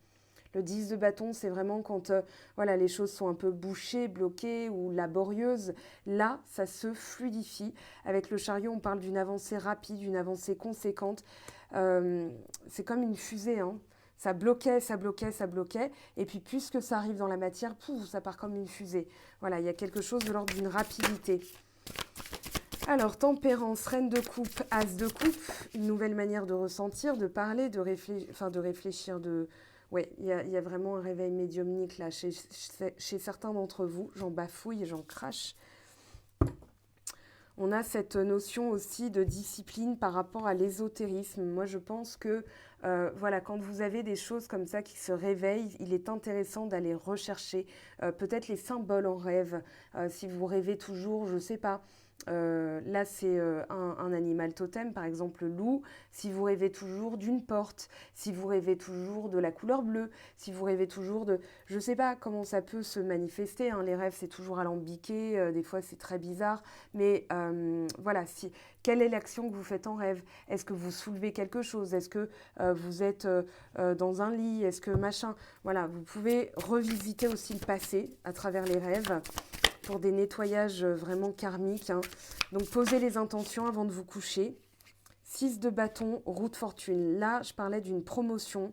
Speaker 1: Le 10 de bâton, c'est vraiment quand voilà, les choses sont un peu bouchées, bloquées ou laborieuses. Là, ça se fluidifie. Avec le chariot, on parle d'une avancée rapide, d'une avancée conséquente. C'est comme une fusée, Ça bloquait, ça bloquait, ça bloquait. Et puis, puisque ça arrive dans la matière, pouf, ça part comme une fusée. Voilà, il y a quelque chose de l'ordre d'une rapidité. Alors, tempérance, reine de coupe, as de coupe. Une nouvelle manière de ressentir, de parler, de réfléchir, Ouais, il y a vraiment un réveil médiumnique là chez certains d'entre vous. J'en bafouille et j'en crache. On a cette notion aussi de discipline par rapport à l'ésotérisme. Moi, je pense que voilà, quand vous avez des choses comme ça qui se réveillent, il est intéressant d'aller rechercher peut-être les symboles en rêve. Si vous rêvez toujours, je ne sais pas, là, c'est un animal totem, par exemple le loup. Si vous rêvez toujours d'une porte, si vous rêvez toujours de la couleur bleue, si vous rêvez toujours de... Je ne sais pas comment ça peut se manifester. Les rêves, c'est toujours alambiqué. Des fois, c'est très bizarre. Mais voilà, quelle est l'action que vous faites en rêve? Est-ce que vous soulevez quelque chose? Est-ce que vous êtes dans un lit? Est-ce que machin? Voilà, vous pouvez revisiter aussi le passé à travers les rêves pour des nettoyages vraiment karmiques. Donc, posez les intentions avant de vous coucher. 6 de bâton, roue de fortune. Là, je parlais d'une promotion.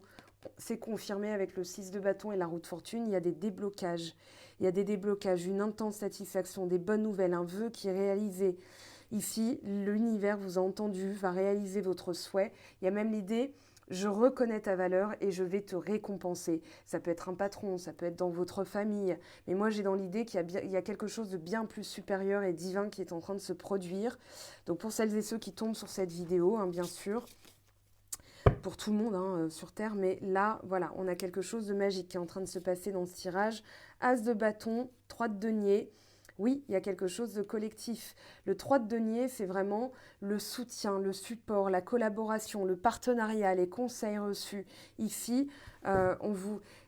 Speaker 1: C'est confirmé avec le 6 de bâton et la roue de fortune. Il y a des déblocages. Il y a des déblocages, une intense satisfaction, des bonnes nouvelles, un vœu qui est réalisé. Ici, l'univers vous a entendu, va réaliser votre souhait. Il y a même l'idée... Je reconnais ta valeur et je vais te récompenser. Ça peut être un patron, ça peut être dans votre famille. Mais moi, j'ai dans l'idée qu'il y a quelque chose de bien plus supérieur et divin qui est en train de se produire. Donc, pour celles et ceux qui tombent sur cette vidéo, bien sûr, pour tout le monde sur Terre. Mais là, voilà, on a quelque chose de magique qui est en train de se passer dans ce tirage. As de bâton, 3 de denier. Oui, il y a quelque chose de collectif. Le 3 de denier, c'est vraiment le soutien, le support, la collaboration, le partenariat, les conseils reçus. Ici,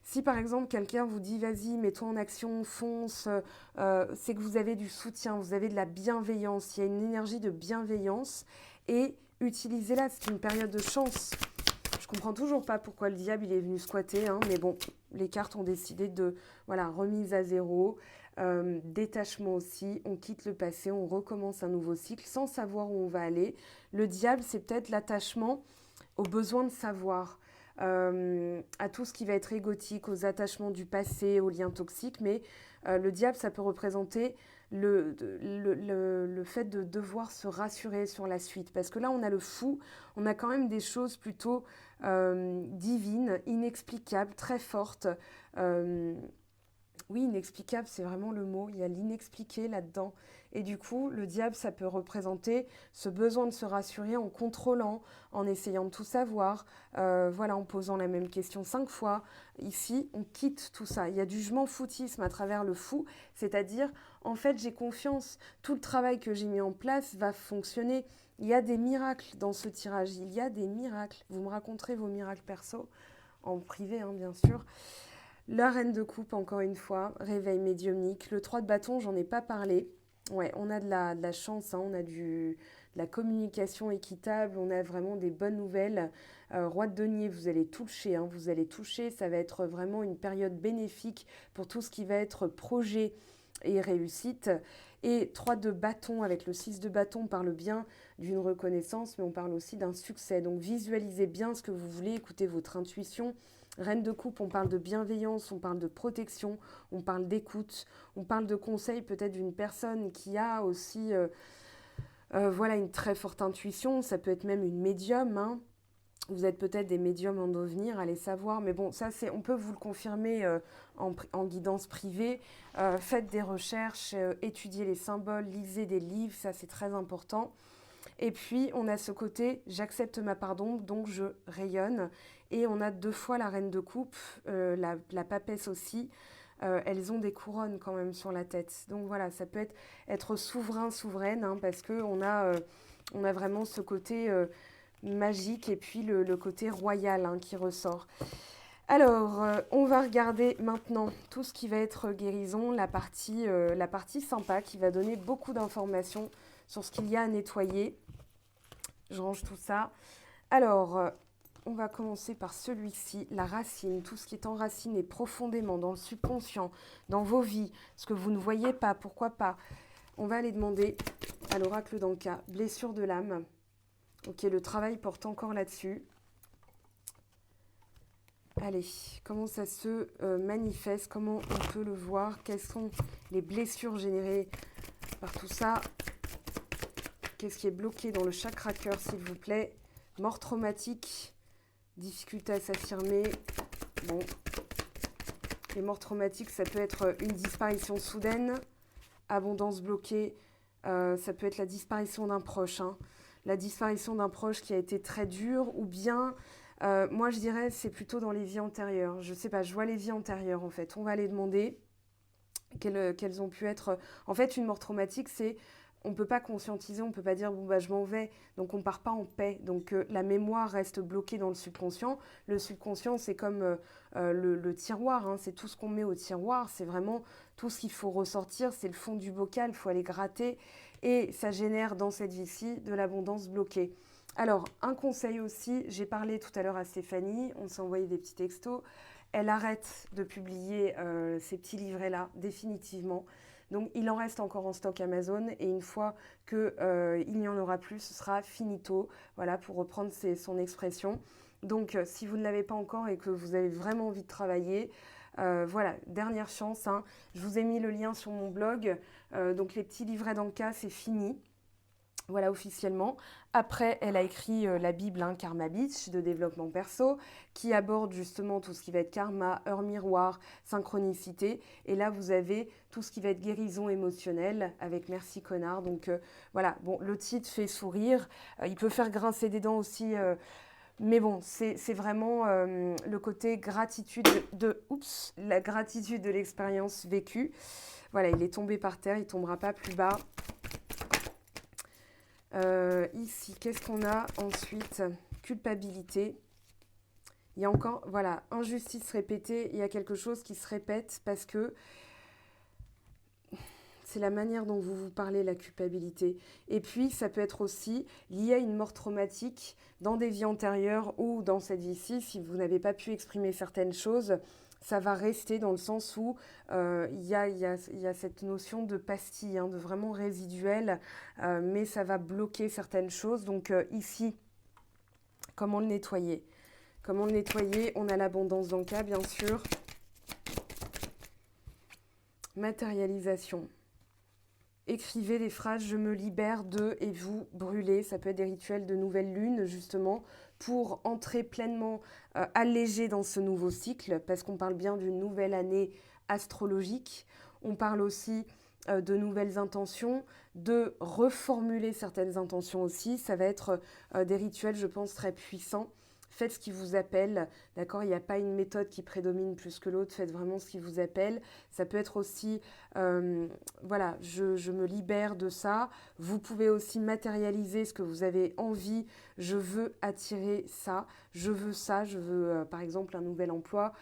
Speaker 1: si par exemple quelqu'un vous dit vas-y, mets-toi en action, fonce, c'est que vous avez du soutien, vous avez de la bienveillance, il y a une énergie de bienveillance et utilisez-la, c'est une période de chance. Je comprends toujours pas pourquoi le diable il est venu squatter, hein, mais bon, les cartes ont décidé de, voilà, remise à zéro, détachement aussi, on quitte le passé, on recommence un nouveau cycle sans savoir où on va aller. Le diable, c'est peut-être l'attachement au besoin de savoir, à tout ce qui va être égotique, aux attachements du passé, aux liens toxiques, mais le diable, ça peut représenter le fait de devoir se rassurer sur la suite. Parce que là, on a le fou, on a quand même des choses plutôt divines, inexplicables, très fortes. Euh, oui, inexplicable, c'est vraiment le mot. Il y a l'inexpliqué là-dedans. Et du coup, le diable, ça peut représenter ce besoin de se rassurer en contrôlant, en essayant de tout savoir, voilà, en posant la même question 5 fois. Ici, on quitte tout ça. Il y a du je m'en foutisme à travers le fou, c'est-à-dire, en fait, j'ai confiance. Tout le travail que j'ai mis en place va fonctionner. Il y a des miracles dans ce tirage. Il y a des miracles. Vous me raconterez vos miracles perso, en privé, hein, bien sûr. La reine de coupe, encore une fois, réveil médiumnique. Le 3 de bâton, j'en ai pas parlé. Ouais, on a de la chance, hein, on a de la communication équitable, on a vraiment des bonnes nouvelles. Roi de denier, vous allez toucher, hein, vous allez toucher, ça va être vraiment une période bénéfique pour tout ce qui va être projet et réussite. Et 3 de bâton, avec le 6 de bâton, on parle bien d'une reconnaissance, mais on parle aussi d'un succès. Donc visualisez bien ce que vous voulez, écoutez votre intuition. Reine de coupe, on parle de bienveillance, on parle de protection, on parle d'écoute, on parle de conseil peut-être d'une personne qui a aussi voilà, une très forte intuition, ça peut être même une médium, hein. Vous êtes peut-être des médiums en devenir, allez savoir, mais bon, ça on peut vous le confirmer en guidance privée. Faites des recherches, étudiez les symboles, lisez des livres, ça c'est très important. Et puis, on a ce côté, j'accepte ma part d'ombre, donc je rayonne. Et on a 2 fois la reine de coupe, la papesse aussi. Elles ont des couronnes quand même sur la tête. Donc voilà, ça peut être souverain, souveraine, hein, parce qu'on on a vraiment ce côté magique et puis le côté royal, hein, qui ressort. Alors, on va regarder maintenant tout ce qui va être guérison, la partie sympa qui va donner beaucoup d'informations sur ce qu'il y a à nettoyer. Je range tout ça. Alors, on va commencer par celui-ci, la racine, tout ce qui est enraciné profondément dans le subconscient, dans vos vies, ce que vous ne voyez pas, pourquoi pas. On va aller demander à l'oracle d'Anka, blessure de l'âme. Ok, le travail porte encore là-dessus. Allez, comment ça se manifeste, comment on peut le voir, quelles sont les blessures générées par tout ça. Qu'est-ce qui est bloqué dans le chakra cœur, s'il vous plaît? Mort traumatique, difficulté à s'affirmer. Bon, les morts traumatiques, ça peut être une disparition soudaine, abondance bloquée, ça peut être la disparition d'un proche, hein. La disparition d'un proche qui a été très dur, ou bien, moi je dirais, c'est plutôt dans les vies antérieures. Je sais pas, je vois les vies antérieures en fait. On va les demander quelles ont pu être. En fait, une mort traumatique, c'est on ne peut pas conscientiser, on ne peut pas dire bon bah je m'en vais, donc on ne part pas en paix. Donc la mémoire reste bloquée dans le subconscient. Le subconscient, c'est comme le tiroir, hein, c'est tout ce qu'on met au tiroir, c'est vraiment tout ce qu'il faut ressortir, c'est le fond du bocal, il faut aller gratter, et ça génère dans cette vie-ci de l'abondance bloquée. Alors, un conseil aussi, j'ai parlé tout à l'heure à Stéphanie, on s'est envoyé des petits textos, elle arrête de publier ces petits livrets-là, définitivement. Donc, il en reste encore en stock Amazon et une fois qu'il n'y en aura plus, ce sera finito, voilà, pour reprendre son expression. Donc, si vous ne l'avez pas encore et que vous avez vraiment envie de travailler, voilà, dernière chance, hein. Je vous ai mis le lien sur mon blog. Donc, les petits livrets d'Anka, c'est fini. Voilà, officiellement. Après, elle a écrit la Bible, hein, Karma Beach, de développement perso, qui aborde justement tout ce qui va être karma, heure miroir, synchronicité. Et là, vous avez tout ce qui va être guérison émotionnelle avec Merci Connard. Donc voilà, bon, le titre fait sourire. Il peut faire grincer des dents aussi Mais bon, c'est vraiment le côté gratitude la gratitude de l'expérience vécue. Voilà, il est tombé par terre, il ne tombera pas plus bas. Ici, qu'est-ce qu'on a ensuite? Culpabilité. Il y a encore, voilà, injustice répétée. Il y a quelque chose qui se répète parce que c'est la manière dont vous vous parlez, la culpabilité. Et puis, ça peut être aussi lié à une mort traumatique dans des vies antérieures ou dans cette vie-ci. Si vous n'avez pas pu exprimer certaines choses, ça va rester dans le sens où il y a cette notion de pastille, hein, de vraiment résiduel, mais ça va bloquer certaines choses. Donc ici, comment le nettoyer? Comment le nettoyer? On a l'abondance dans le cas, bien sûr. Matérialisation. Écrivez des phrases « je me libère de » et vous brûlez. Ça peut être des rituels de nouvelle lune, justement, pour entrer pleinement allégé dans ce nouveau cycle, parce qu'on parle bien d'une nouvelle année astrologique. On parle aussi de nouvelles intentions, de reformuler certaines intentions aussi. Ça va être des rituels, je pense, très puissants. Faites ce qui vous appelle, d'accord? Il n'y a pas une méthode qui prédomine plus que l'autre. Faites vraiment ce qui vous appelle. Ça peut être aussi, voilà, je me libère de ça. Vous pouvez aussi matérialiser ce que vous avez envie. Je veux attirer ça. Je veux par exemple un nouvel emploi.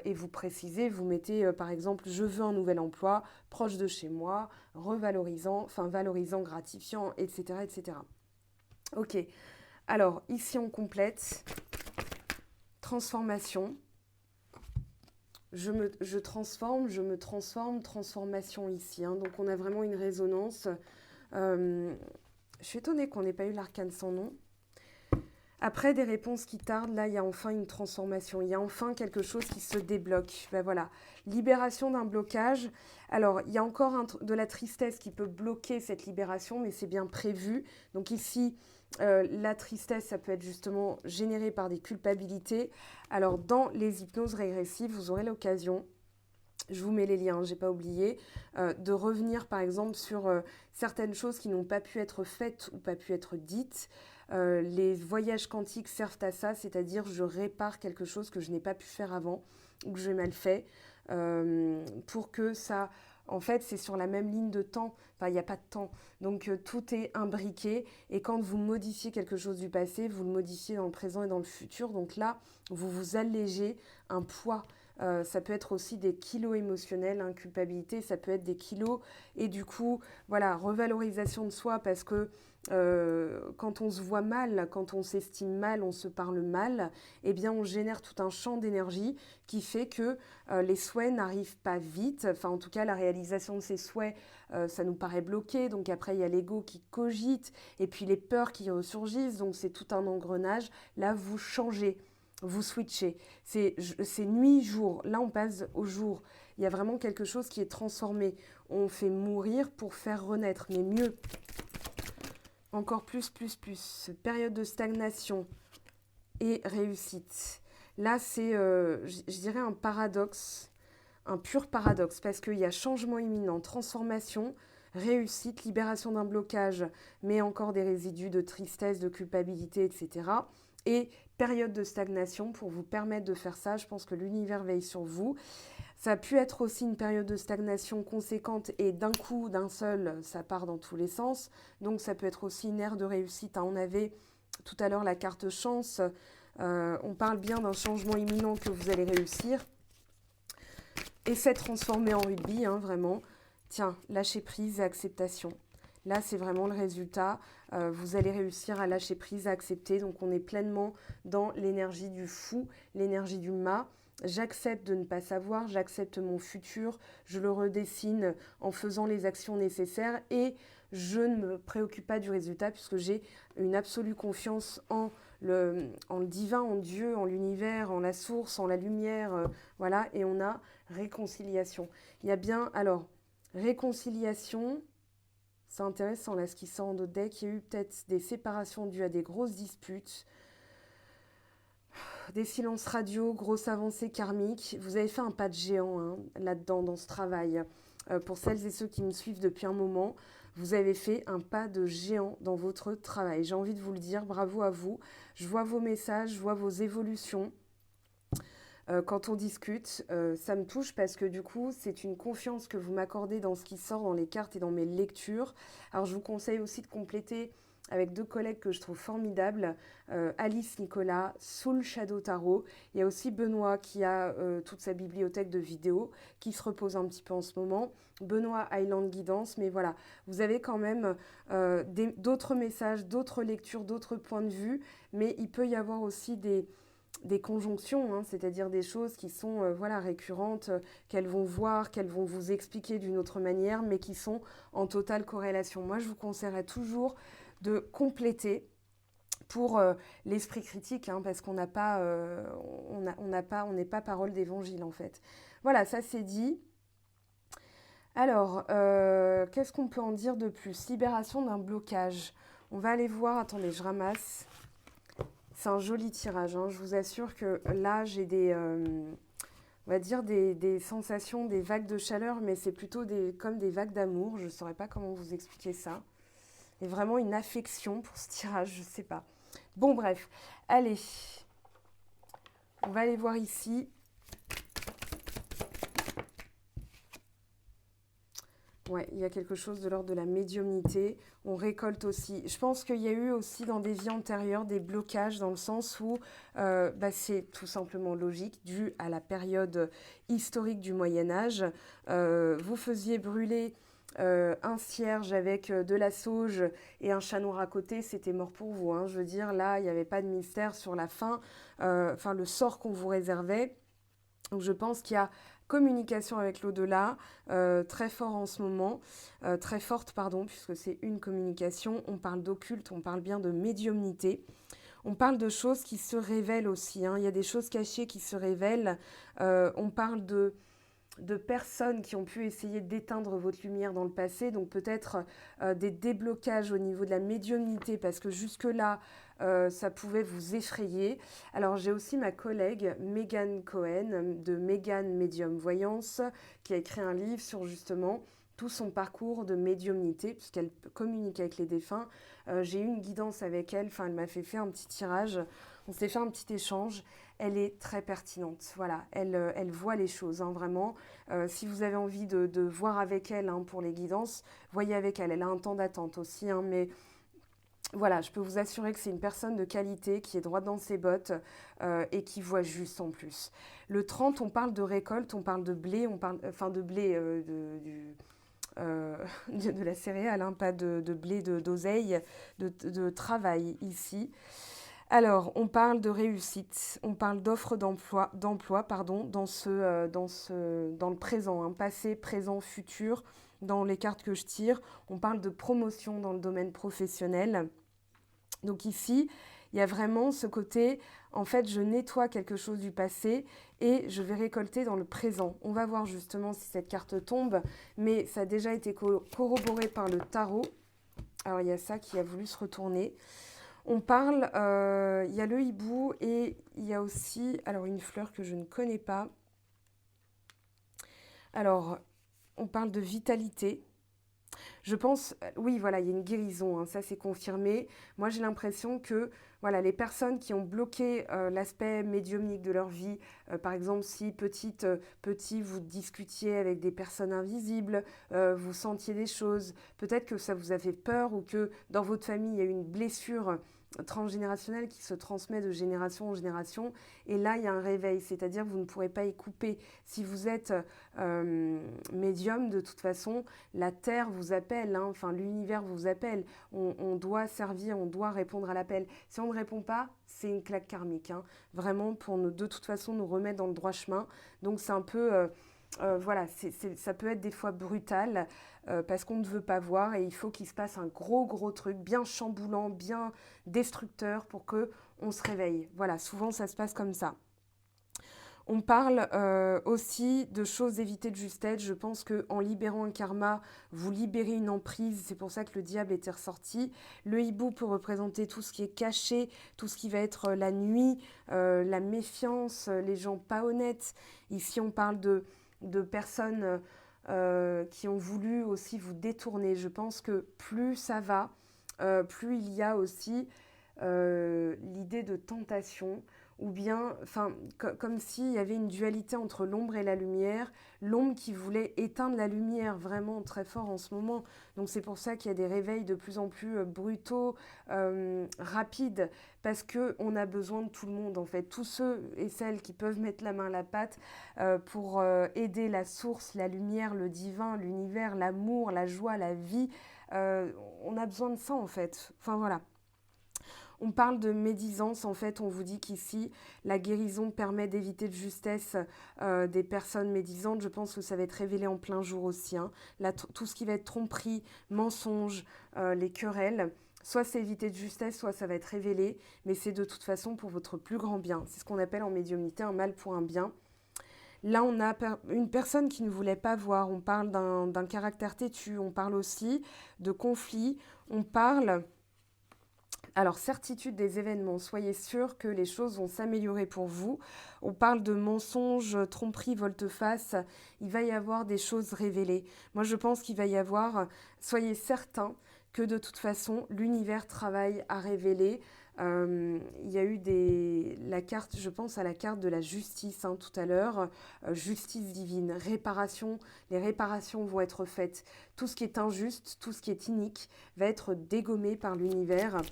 Speaker 1: Et vous précisez, vous mettez par exemple, je veux un nouvel emploi proche de chez moi, revalorisant, enfin valorisant, gratifiant, etc., etc. Ok. Alors, ici, on complète. Transformation. Je transforme, je me transforme, transformation ici. Hein. Donc, on a vraiment une résonance. Je suis étonnée qu'on n'ait pas eu l'arcane sans nom. Après des réponses qui tardent, là, il y a enfin une transformation. Il y a enfin quelque chose qui se débloque. Ben voilà. Libération d'un blocage. Alors, il y a encore de la tristesse qui peut bloquer cette libération, mais c'est bien prévu. Donc ici, la tristesse, ça peut être justement généré par des culpabilités. Alors, dans les hypnoses régressives, vous aurez l'occasion, je vous mets les liens, j'ai pas oublié, de revenir par exemple sur certaines choses qui n'ont pas pu être faites ou pas pu être dites. Les voyages quantiques servent à ça, c'est-à-dire je répare quelque chose que je n'ai pas pu faire avant ou que j'ai mal fait pour que ça... En fait, c'est sur la même ligne de temps. Enfin, il n'y a pas de temps. Donc, tout est imbriqué. Et quand vous modifiez quelque chose du passé, vous le modifiez dans le présent et dans le futur. Donc là, vous vous allégez un poids. Ça peut être aussi des kilos émotionnels, hein, culpabilité, ça peut être des kilos. Et du coup, voilà, revalorisation de soi parce que quand on se voit mal, quand on s'estime mal, on se parle mal, eh bien on génère tout un champ d'énergie qui fait que les souhaits n'arrivent pas vite. Enfin, en tout cas, la réalisation de ces souhaits, ça nous paraît bloqué. Donc après, il y a l'ego qui cogite et puis les peurs qui ressurgissent. Donc c'est tout un engrenage. Là, vous changez. Vous switchez. C'est nuit, jour. Là, on passe au jour. Il y a vraiment quelque chose qui est transformé. On fait mourir pour faire renaître, mais mieux. Encore plus. Période de stagnation et réussite. Là, c'est, je dirais, un paradoxe, un pur paradoxe, parce qu'il y a changement imminent, transformation, réussite, libération d'un blocage, mais encore des résidus de tristesse, de culpabilité, etc. Et période de stagnation pour vous permettre de faire ça. Je pense que l'univers veille sur vous. Ça a pu être aussi une période de stagnation conséquente et d'un coup, d'un seul, ça part dans tous les sens. Donc ça peut être aussi une ère de réussite. On avait tout à l'heure la carte chance. On parle bien d'un changement imminent que vous allez réussir. Effet transformé en rugby, hein, vraiment. Tiens, lâcher prise et acceptation. Là, c'est vraiment le résultat. Vous allez réussir à lâcher prise, à accepter. Donc, on est pleinement dans l'énergie du fou, l'énergie du mât. J'accepte de ne pas savoir, j'accepte mon futur, je le redessine en faisant les actions nécessaires et je ne me préoccupe pas du résultat puisque j'ai une absolue confiance en le divin, en Dieu, en l'univers, en la source, en la lumière. Voilà, et on a réconciliation. Il y a bien, alors, réconciliation... C'est intéressant là ce qui sort en d'autres decks. Il y a eu peut-être des séparations dues à des grosses disputes, des silences radio, grosse avancée karmique. Vous avez fait un pas de géant hein, là-dedans, dans ce travail. Pour celles et ceux qui me suivent depuis un moment, vous avez fait un pas de géant dans votre travail. J'ai envie de vous le dire, bravo à vous. Je vois vos messages, je vois vos évolutions. Quand on discute, ça me touche parce que du coup, c'est une confiance que vous m'accordez dans ce qui sort dans les cartes et dans mes lectures. Alors, je vous conseille aussi de compléter avec 2 collègues que je trouve formidables, Alice Nicolas, Soul Shadow Tarot. Il y a aussi Benoît qui a toute sa bibliothèque de vidéos, qui se repose un petit peu en ce moment. Benoît Highland Guidance, mais voilà, vous avez quand même d'autres messages, d'autres lectures, d'autres points de vue, mais il peut y avoir aussi des conjonctions, hein, c'est-à-dire des choses qui sont voilà, récurrentes, qu'elles vont voir, qu'elles vont vous expliquer d'une autre manière, mais qui sont en totale corrélation. Moi, je vous conseillerais toujours de compléter pour l'esprit critique, hein, parce qu'on n'a pas, on n'est pas parole d'évangile en fait. Voilà, ça c'est dit. Alors, qu'est-ce qu'on peut en dire de plus? Libération d'un blocage. On va aller voir, attendez, je ramasse. C'est un joli tirage, hein. Je vous assure que là, j'ai on va dire des sensations, des vagues de chaleur, mais c'est plutôt comme des vagues d'amour. Je ne saurais pas comment vous expliquer ça. Et vraiment une affection pour ce tirage, je ne sais pas. Bon, bref, allez, on va aller voir ici. Ouais, il y a quelque chose de l'ordre de la médiumnité. On récolte aussi. Je pense qu'il y a eu aussi dans des vies antérieures des blocages dans le sens où c'est tout simplement logique, dû à la période historique du Moyen-Âge. Vous faisiez brûler un cierge avec de la sauge et un chat noir à côté, c'était mort pour vous, hein. Je veux dire, là, il n'y avait pas de mystère sur la fin, le sort qu'on vous réservait. Donc je pense qu'il y a communication avec l'au-delà, très fort en ce moment, très forte, pardon, puisque c'est une communication. On parle d'occulte, on parle bien de médiumnité. On parle de choses qui se révèlent aussi, hein. Il y a des choses cachées qui se révèlent. On parle de personnes qui ont pu essayer d'éteindre votre lumière dans le passé, donc peut-être des déblocages au niveau de la médiumnité, parce que jusque-là, ça pouvait vous effrayer. Alors j'ai aussi ma collègue Megan Cohen de Megan Medium Voyance, qui a écrit un livre sur justement tout son parcours de médiumnité, puisqu'elle communique avec les défunts. J'ai eu une guidance avec elle, elle m'a fait un petit tirage, on s'est fait un petit échange. Elle est très pertinente, voilà, elle voit les choses, hein, vraiment. Si vous avez envie de voir avec elle, hein, pour les guidances, voyez avec elle. Elle a un temps d'attente aussi, hein, mais voilà, je peux vous assurer que c'est une personne de qualité qui est droite dans ses bottes et qui voit juste en plus. Le 30, on parle de récolte, on parle de blé, on parle, de blé, de la céréale, hein, pas de blé d'oseille, de travail ici. Alors, on parle de réussite, on parle d'offres d'emploi, pardon, dans le présent, hein, passé, présent, futur, dans les cartes que je tire. On parle de promotion dans le domaine professionnel. Donc ici, il y a vraiment ce côté, en fait, je nettoie quelque chose du passé et je vais récolter dans le présent. On va voir justement si cette carte tombe, mais ça a déjà été corroboré par le tarot. Alors, il y a ça qui a voulu se retourner. On parle, il y a le hibou et il y a aussi, alors une fleur que je ne connais pas. Alors, on parle de vitalité. Je pense, oui, voilà, il y a une guérison, hein, ça c'est confirmé. Moi, j'ai l'impression que voilà, les personnes qui ont bloqué l'aspect médiumnique de leur vie, par exemple, si petit, vous discutiez avec des personnes invisibles, vous sentiez des choses, peut-être que ça vous a fait peur ou que dans votre famille, il y a eu une blessure transgénérationnelle qui se transmet de génération en génération. Et là, il y a un réveil, c'est-à-dire que vous ne pourrez pas y couper. Si vous êtes médium, de toute façon, la Terre vous appelle, hein, l'univers vous appelle. On doit servir, on doit répondre à l'appel. Si on ne répond pas, c'est une claque karmique, hein, vraiment pour de toute façon nous remettre dans le droit chemin. Donc c'est un peu... voilà, ça peut être des fois brutal parce qu'on ne veut pas voir et il faut qu'il se passe un gros truc bien chamboulant, bien destructeur pour qu'on se réveille. Voilà, souvent ça se passe comme ça. On parle aussi de choses évitées de justesse. Je pense qu'en libérant un karma, vous libérez une emprise. C'est pour ça que le diable était ressorti. Le hibou peut représenter tout ce qui est caché, tout ce qui va être la nuit, la méfiance, les gens pas honnêtes. Ici, on parle de personnes qui ont voulu aussi vous détourner. Je pense que plus ça va, plus il y a aussi l'idée de tentation, ou bien, enfin, comme s'il y avait une dualité entre l'ombre et la lumière, l'ombre qui voulait éteindre la lumière vraiment très fort en ce moment. Donc c'est pour ça qu'il y a des réveils de plus en plus brutaux, rapides, parce qu'on a besoin de tout le monde en fait, tous ceux et celles qui peuvent mettre la main à la pâte pour aider la source, la lumière, le divin, l'univers, l'amour, la joie, la vie. On a besoin de ça en fait. Enfin voilà. On parle de médisance, en fait, on vous dit qu'ici, la guérison permet d'éviter de justesse des personnes médisantes. Je pense que ça va être révélé en plein jour aussi. Hein. Là, tout ce qui va être tromperie, mensonge, les querelles, soit c'est évité de justesse, soit ça va être révélé, mais c'est de toute façon pour votre plus grand bien. C'est ce qu'on appelle en médiumnité un mal pour un bien. Là, on a une personne qui ne voulait pas voir. On parle d'un caractère têtu. On parle aussi de conflits. On parle... Alors, certitude des événements, soyez sûr que les choses vont s'améliorer pour vous. On parle de mensonges, tromperies, volte-face. Il va y avoir des choses révélées. Moi, je pense qu'il va y avoir, soyez certains que de toute façon, l'univers travaille à révéler. Il y a eu la carte, je pense à la carte de la justice hein, tout à l'heure, justice divine, réparation, les réparations vont être faites. Tout ce qui est injuste, tout ce qui est inique va être dégommé par l'univers.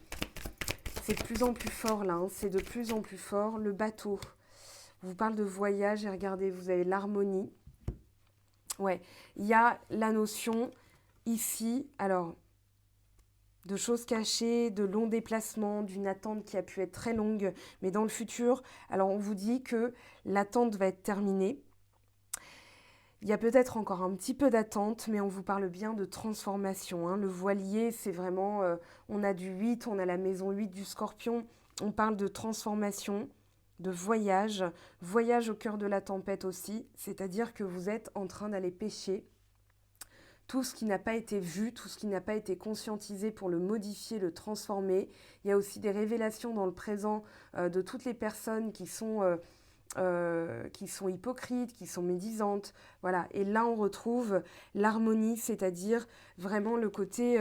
Speaker 1: C'est de plus en plus fort là, hein, c'est de plus en plus fort. Le bateau, je vous parle de voyage et regardez, vous avez l'harmonie. Ouais, il y a la notion ici, alors, de choses cachées, de longs déplacements, d'une attente qui a pu être très longue, mais dans le futur, alors on vous dit que l'attente va être terminée. Il y a peut-être encore un petit peu d'attente, mais on vous parle bien de transformation. Hein. Le voilier, c'est vraiment... on a du 8, on a la maison 8 du Scorpion. On parle de transformation, de voyage. Voyage au cœur de la tempête aussi, c'est-à-dire que vous êtes en train d'aller pêcher. Tout ce qui n'a pas été vu, tout ce qui n'a pas été conscientisé pour le modifier, le transformer. Il y a aussi des révélations dans le présent de toutes les personnes qui sont hypocrites, qui sont médisantes. Voilà. Et là, on retrouve l'harmonie, c'est-à-dire vraiment le côté...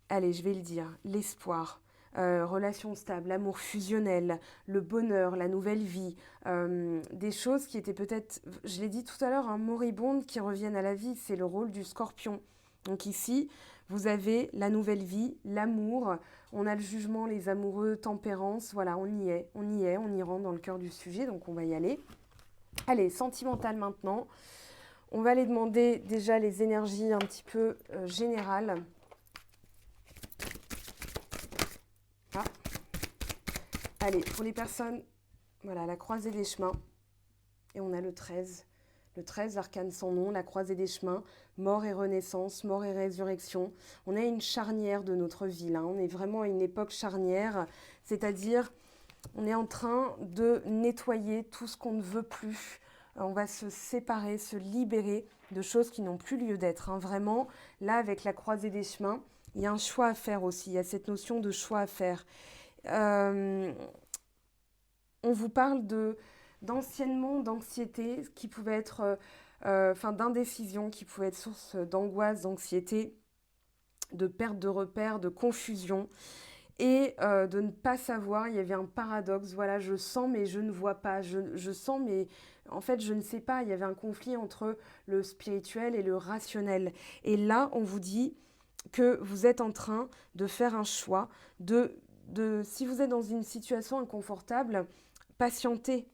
Speaker 1: allez, je vais le dire, l'espoir. Relation stable, amour fusionnel, le bonheur, la nouvelle vie, des choses qui étaient peut-être, je l'ai dit tout à l'heure, moribondes qui reviennent à la vie, c'est le rôle du Scorpion. Donc ici, vous avez la nouvelle vie, l'amour, on a le jugement, les amoureux, tempérance, voilà, on y est, on y rentre dans le cœur du sujet, donc on va y aller. Allez, sentimental maintenant, on va aller demander déjà les énergies un petit peu générales. Ah. Allez, pour les personnes, voilà, la croisée des chemins, et on a le 13. Le 13, l'arcane sans nom, la croisée des chemins, mort et renaissance, mort et résurrection. On a une charnière de notre vie, là. On est vraiment à une époque charnière, c'est-à-dire on est en train de nettoyer tout ce qu'on ne veut plus. On va se séparer, se libérer de choses qui n'ont plus lieu d'être. Hein. Vraiment, là, avec la croisée des chemins, il y a un choix à faire aussi. Il y a cette notion de choix à faire. On vous parle d'anciennement, d'anxiété, qui pouvait être, d'indécision, qui pouvait être source d'angoisse, d'anxiété, de perte de repères, de confusion, et de ne pas savoir. Il y avait un paradoxe, voilà, je sens mais je ne vois pas, je sens mais en fait je ne sais pas. Il y avait un conflit entre le spirituel et le rationnel. Et là, on vous dit que vous êtes en train de faire un choix, si vous êtes dans une situation inconfortable, patientez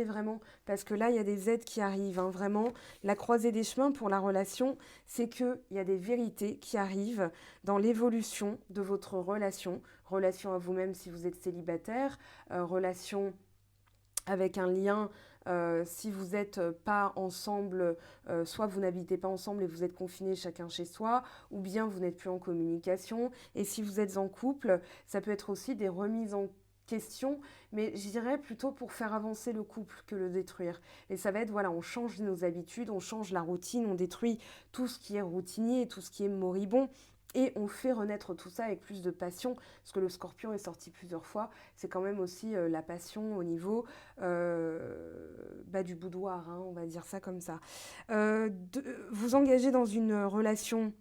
Speaker 1: vraiment, parce que là, il y a des aides qui arrivent. Hein, vraiment, la croisée des chemins pour la relation, c'est qu'il y a des vérités qui arrivent dans l'évolution de votre relation. Relation à vous-même si vous êtes célibataire, relation avec un lien si vous n'êtes pas ensemble, soit vous n'habitez pas ensemble et vous êtes confinés chacun chez soi, ou bien vous n'êtes plus en communication. Et si vous êtes en couple, ça peut être aussi des remises en question, mais je dirais plutôt pour faire avancer le couple que le détruire. Et ça va être, voilà, on change nos habitudes, on change la routine, on détruit tout ce qui est routinier, tout ce qui est moribond. Et on fait renaître tout ça avec plus de passion, parce que le Scorpion est sorti plusieurs fois. C'est quand même aussi la passion au niveau du boudoir, hein, on va dire ça comme ça. Vous engagez dans une relation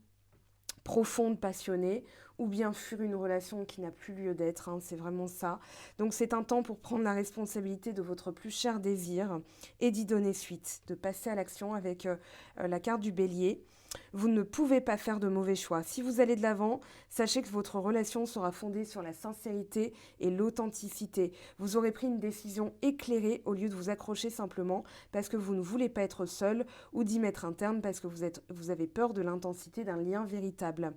Speaker 1: profonde, passionnée, ou bien fuir une relation qui n'a plus lieu d'être, hein, c'est vraiment ça. Donc c'est un temps pour prendre la responsabilité de votre plus cher désir et d'y donner suite, de passer à l'action avec la carte du Bélier. Vous ne pouvez pas faire de mauvais choix. Si vous allez de l'avant, sachez que votre relation sera fondée sur la sincérité et l'authenticité. Vous aurez pris une décision éclairée au lieu de vous accrocher simplement parce que vous ne voulez pas être seul ou d'y mettre un terme parce que vous avez peur de l'intensité d'un lien véritable.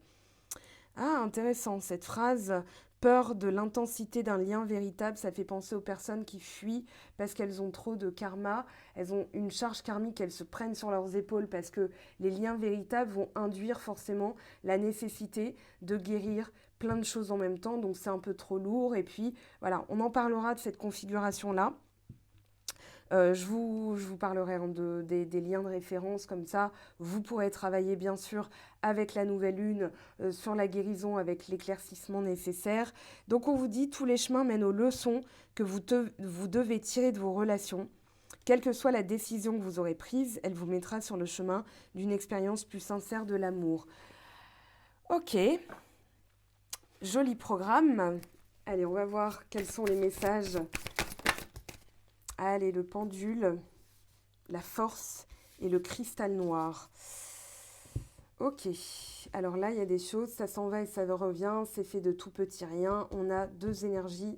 Speaker 1: Ah, intéressant, cette phrase. Peur de l'intensité d'un lien véritable, ça fait penser aux personnes qui fuient parce qu'elles ont trop de karma, elles ont une charge karmique, elles se prennent sur leurs épaules parce que les liens véritables vont induire forcément la nécessité de guérir plein de choses en même temps, donc c'est un peu trop lourd. Et puis voilà, on en parlera de cette configuration-là. Je vous parlerai des liens de référence, comme ça vous pourrez travailler bien sûr avec la nouvelle lune sur la guérison, avec l'éclaircissement nécessaire. Donc on vous dit tous les chemins mènent aux leçons que vous devez tirer de vos relations. Quelle que soit la décision que vous aurez prise, elle vous mettra sur le chemin d'une expérience plus sincère de l'amour. Ok, joli programme. Allez, on va voir quels sont les messages. Allez, le pendule, la force et le cristal noir. Ok, alors là, il y a des choses, ça s'en va et ça revient, c'est fait de tout petit rien. On a deux énergies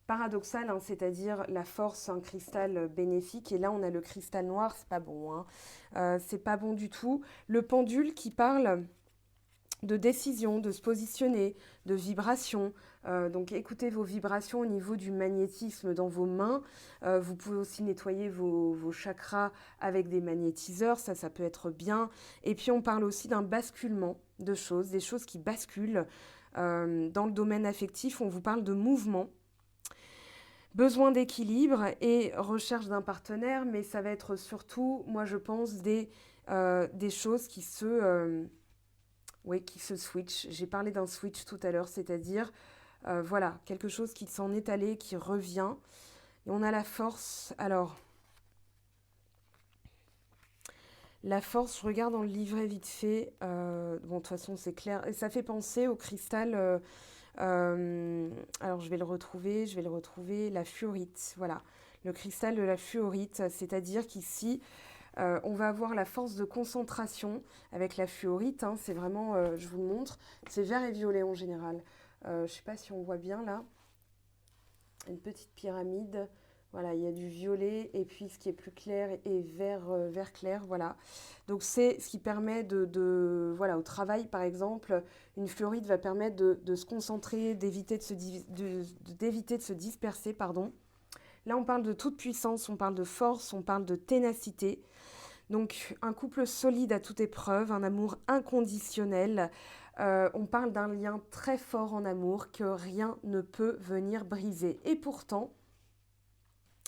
Speaker 1: paradoxales, hein, c'est-à-dire la force, un cristal bénéfique, et là, on a le cristal noir, c'est pas bon, hein. C'est pas bon du tout. Le pendule qui parle de décision, de se positionner, de vibration. Donc écoutez vos vibrations au niveau du magnétisme dans vos mains. Vous pouvez aussi nettoyer vos chakras avec des magnétiseurs, ça peut être bien. Et puis on parle aussi d'un basculement de choses, des choses qui basculent. Dans le domaine affectif, on vous parle de mouvement, besoin d'équilibre et recherche d'un partenaire, mais ça va être surtout, moi je pense, des choses qui se switch. J'ai parlé d'un switch tout à l'heure, c'est-à-dire, voilà, quelque chose qui s'en est allé, qui revient. Et on a la force. Alors, la force, je regarde dans le livret vite fait. Bon, de toute façon, c'est clair. Et ça fait penser au cristal. Alors, je vais le retrouver. La fluorite, voilà. Le cristal de la fluorite, c'est-à-dire qu'ici, on va avoir la force de concentration avec la fluorite, hein, c'est vraiment, je vous le montre, c'est vert et violet en général. Je ne sais pas si on voit bien là, une petite pyramide. Voilà, il y a du violet et puis ce qui est plus clair est vert clair, voilà. Donc c'est ce qui permet voilà, au travail par exemple, une fluorite va permettre de se concentrer, d'éviter de se disperser, pardon. Là, on parle de toute puissance, on parle de force, on parle de ténacité. Donc un couple solide à toute épreuve, un amour inconditionnel. On parle d'un lien très fort en amour que rien ne peut venir briser. Et pourtant,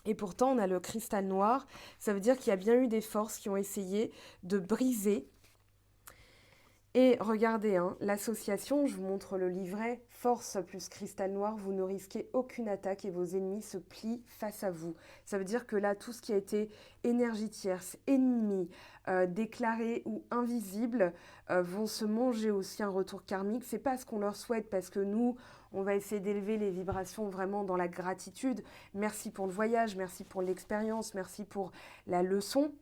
Speaker 1: on a le cristal noir. Ça veut dire qu'il y a bien eu des forces qui ont essayé de briser. Et regardez, hein, l'association, je vous montre le livret, force plus cristal noir, vous ne risquez aucune attaque et vos ennemis se plient face à vous. Ça veut dire que là, tout ce qui a été énergie tierce, ennemi, déclaré ou invisible, vont se manger aussi un retour karmique. C'est pas ce qu'on leur souhaite parce que nous, on va essayer d'élever les vibrations vraiment dans la gratitude. Merci pour le voyage, merci pour l'expérience, merci pour la leçon.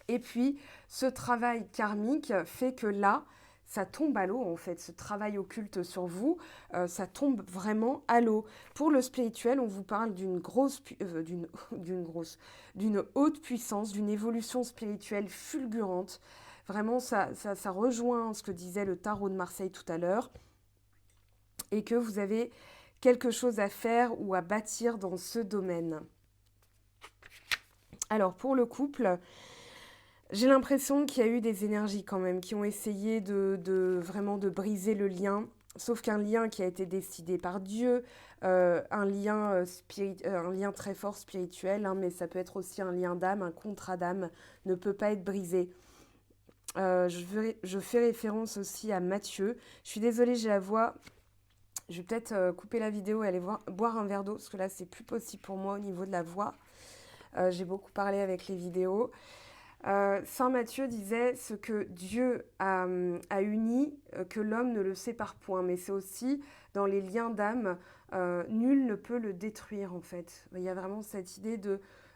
Speaker 1: Et puis, ce travail karmique fait que là, ça tombe à l'eau en fait, ce travail occulte sur vous, ça tombe vraiment à l'eau. Pour le spirituel, on vous parle d'une d'une haute puissance, d'une évolution spirituelle fulgurante. Vraiment, ça rejoint ce que disait le tarot de Marseille tout à l'heure, et que vous avez quelque chose à faire ou à bâtir dans ce domaine. Alors, pour le couple, j'ai l'impression qu'il y a eu des énergies quand même qui ont essayé vraiment de briser le lien, sauf qu'un lien qui a été décidé par Dieu, un lien très fort spirituel, hein, mais ça peut être aussi un lien d'âme, un contrat d'âme, ne peut pas être brisé. Je fais référence aussi à Mathieu. Je suis désolée, j'ai la voix. Je vais peut-être couper la vidéo et aller boire un verre d'eau, parce que là, c'est plus possible pour moi au niveau de la voix. J'ai beaucoup parlé avec les vidéos. Saint Matthieu disait ce que Dieu a uni, que l'homme ne le sépare point. Mais c'est aussi dans les liens d'âme, nul ne peut le détruire en fait. Il y a vraiment cette idée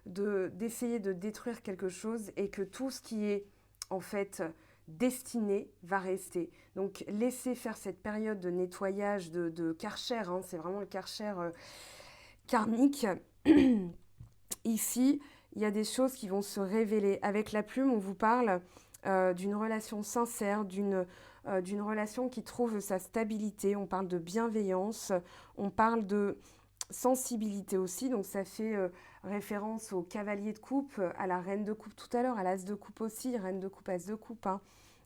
Speaker 1: d'essayer de détruire quelque chose et que tout ce qui est en fait destiné va rester. Donc laissez faire cette période de nettoyage de Karcher, hein, c'est vraiment le Karcher karmique. Ici, il y a des choses qui vont se révéler. Avec la plume, on vous parle d'une relation sincère, d'une relation qui trouve sa stabilité. On parle de bienveillance, on parle de sensibilité aussi. Donc ça fait référence au cavalier de coupe, à la reine de coupe tout à l'heure, à l'as de coupe aussi, reine de coupe, as de coupe. Hein.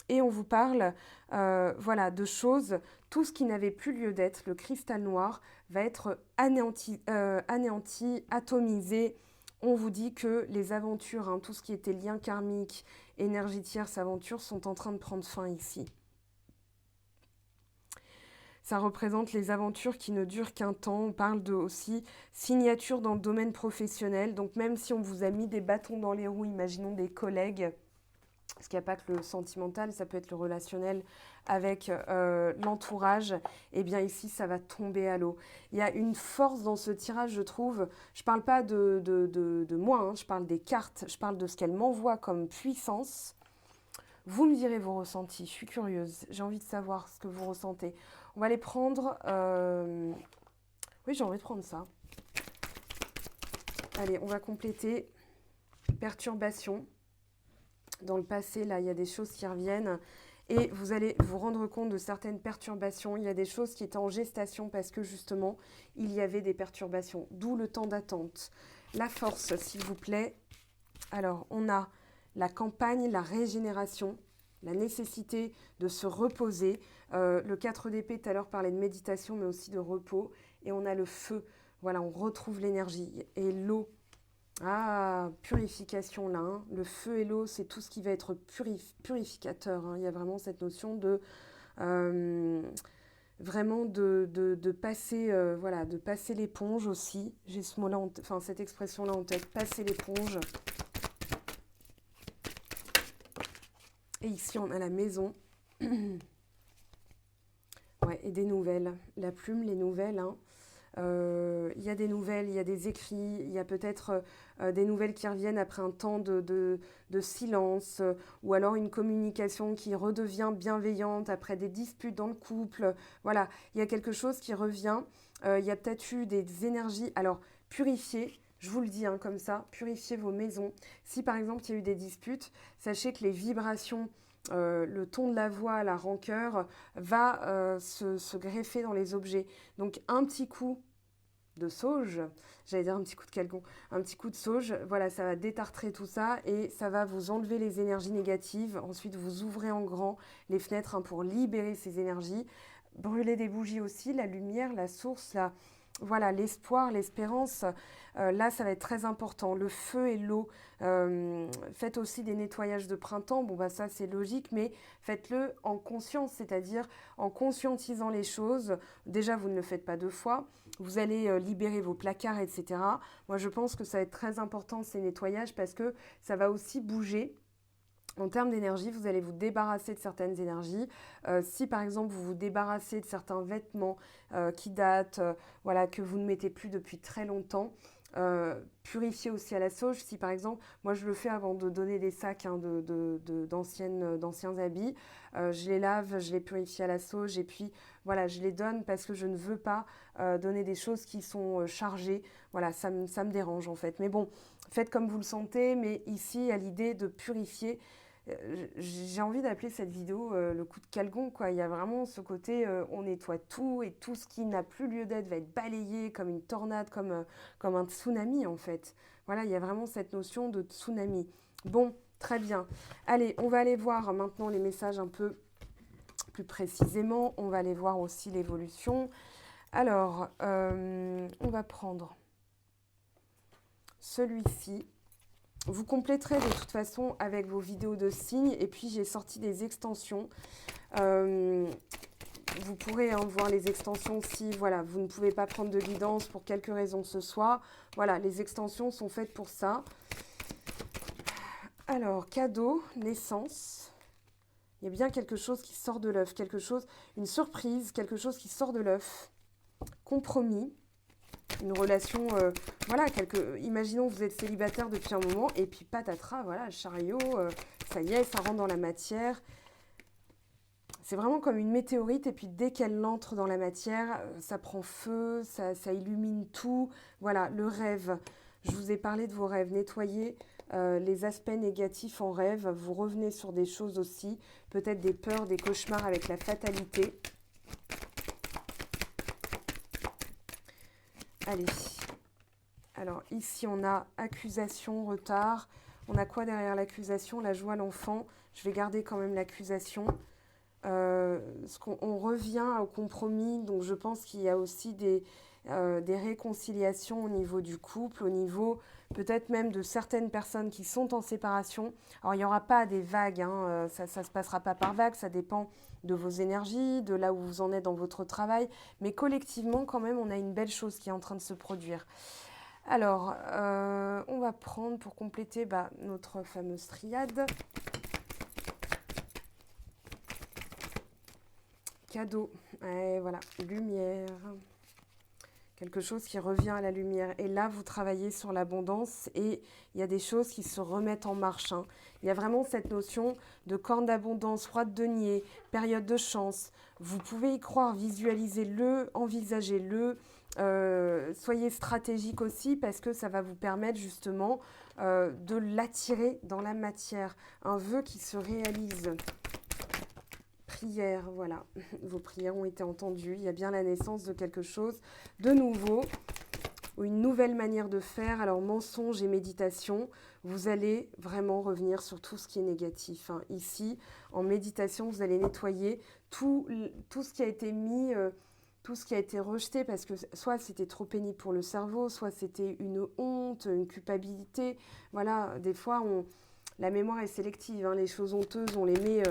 Speaker 1: Et on vous parle voilà, de choses, tout ce qui n'avait plus lieu d'être, le cristal noir, va être anéanti, atomisé. On vous dit que les aventures, hein, tout ce qui était lien karmique, énergie tierce, aventures, sont en train de prendre fin ici. Ça représente les aventures qui ne durent qu'un temps. On parle de aussi signature dans le domaine professionnel. Donc même si on vous a mis des bâtons dans les roues, imaginons des collègues, parce qu'il n'y a pas que le sentimental, ça peut être le relationnel avec l'entourage, et bien ici, ça va tomber à l'eau. Il y a une force dans ce tirage, je trouve. Je ne parle pas de moi, hein, je parle des cartes, je parle de ce qu'elles m'envoient comme puissance. Vous me direz vos ressentis, je suis curieuse, j'ai envie de savoir ce que vous ressentez. On va les prendre... Oui, j'ai envie de prendre ça. Allez, on va compléter. Perturbation. Dans le passé, là, il y a des choses qui reviennent et vous allez vous rendre compte de certaines perturbations. Il y a des choses qui étaient en gestation parce que justement, il y avait des perturbations, d'où le temps d'attente. La force, s'il vous plaît. Alors, on a la campagne, la régénération, la nécessité de se reposer. Le 4 d'épée, tout à l'heure, parlait de méditation, mais aussi de repos. Et on a le feu. Voilà, on retrouve l'énergie. Et l'eau. Ah, purification là. Hein. Le feu et l'eau, c'est tout ce qui va être purificateur. Hein. Il y a vraiment cette notion de vraiment de passer, voilà, de passer l'éponge aussi. J'ai ce mot-là, enfin cette expression-là en tête, passer l'éponge. Et ici, on a la maison. Ouais, et des nouvelles. La plume, les nouvelles. Hein. Il y a des nouvelles, il y a des écrits, il y a peut-être des nouvelles qui reviennent après un temps de silence, ou alors une communication qui redevient bienveillante après des disputes dans le couple. Voilà, il y a quelque chose qui revient. Il y a peut-être eu des énergies. Alors, purifiez. Je vous le dis hein, comme ça, purifiez vos maisons. Si par exemple il y a eu des disputes, sachez que les vibrations, le ton de la voix, la rancœur, va se greffer dans les objets. Donc un petit coup de sauge, j'allais dire un petit coup de calgon, un petit coup de sauge, voilà, ça va détartrer tout ça et ça va vous enlever les énergies négatives. Ensuite, vous ouvrez en grand les fenêtres hein, pour libérer ces énergies. Brûlez des bougies aussi, la lumière, la source, voilà, l'espoir, l'espérance, là, ça va être très important. Le feu et l'eau, faites aussi des nettoyages de printemps. Bon, bah ça, c'est logique, mais faites-le en conscience, c'est-à-dire en conscientisant les choses. Déjà, vous ne le faites pas deux fois. Vous allez libérer vos placards, etc. Moi, je pense que ça va être très important, ces nettoyages, parce que ça va aussi bouger. En termes d'énergie, vous allez vous débarrasser de certaines énergies. Si par exemple vous vous débarrassez de certains vêtements qui datent, voilà, que vous ne mettez plus depuis très longtemps, purifiez aussi à la sauge. Si par exemple, moi je le fais avant de donner des sacs hein, d'anciens habits, je les lave, je les purifie à la sauge et puis voilà, je les donne parce que je ne veux pas donner des choses qui sont chargées. Voilà, ça me dérange en fait. Mais bon, faites comme vous le sentez, mais ici, à l'idée de purifier, j'ai envie d'appeler cette vidéo le coup de calgon, quoi. Il y a vraiment ce côté, on nettoie tout et tout ce qui n'a plus lieu d'être va être balayé comme une tornade, comme un tsunami, en fait. Voilà, il y a vraiment cette notion de tsunami. Bon, très bien. Allez, on va aller voir maintenant les messages un peu plus précisément. On va aller voir aussi l'évolution. Alors, on va prendre celui-ci. Vous compléterez de toute façon avec vos vidéos de signes. Et puis, j'ai sorti des extensions. Vous pourrez voir les extensions si voilà, vous ne pouvez pas prendre de guidance pour quelque raison que ce soit. Voilà, les extensions sont faites pour ça. Alors, cadeau, naissance. Il y a bien quelque chose qui sort de l'œuf, quelque chose, une surprise, quelque chose qui sort de l'œuf. Compromis, une relation, voilà, imaginons que vous êtes célibataire depuis un moment et puis patatras, voilà, chariot, ça y est, ça rentre dans la matière. C'est vraiment comme une météorite et puis dès qu'elle entre dans la matière, ça prend feu, ça illumine tout. Voilà, le rêve. Je vous ai parlé de vos rêves. Nettoyez les aspects négatifs en rêve. Vous revenez sur des choses aussi, peut-être des peurs, des cauchemars avec la fatalité. Allez. Alors ici, on a accusation, retard. On a quoi derrière l'accusation? La joie, l'enfant. Je vais garder quand même l'accusation. On revient au compromis, donc je pense qu'il y a aussi des réconciliations au niveau du couple, au niveau peut-être même de certaines personnes qui sont en séparation. Alors il n'y aura pas des vagues, hein, ça ne se passera pas par vagues, ça dépend de vos énergies, de là où vous en êtes dans votre travail, mais collectivement quand même on a une belle chose qui est en train de se produire. Alors, on va prendre pour compléter notre fameuse triade. Cadeau, et voilà, lumière, quelque chose qui revient à la lumière. Et là, vous travaillez sur l'abondance et il y a des choses qui se remettent en marche. Hein. Il y a vraiment cette notion de corne d'abondance, roi de denier, période de chance. Vous pouvez y croire, visualisez-le, envisagez-le. Soyez stratégique aussi parce que ça va vous permettre justement de l'attirer dans la matière. Un vœu qui se réalise. Prières, voilà, vos prières ont été entendues. Il y a bien la naissance de quelque chose de nouveau, ou une nouvelle manière de faire. Alors, mensonge et méditation, vous allez vraiment revenir sur tout ce qui est négatif. Hein. Ici, en méditation, vous allez nettoyer tout ce qui a été mis, tout ce qui a été rejeté, parce que soit c'était trop pénible pour le cerveau, soit c'était une honte, une culpabilité. Voilà, des fois, la mémoire est sélective, hein. Les choses honteuses, on les met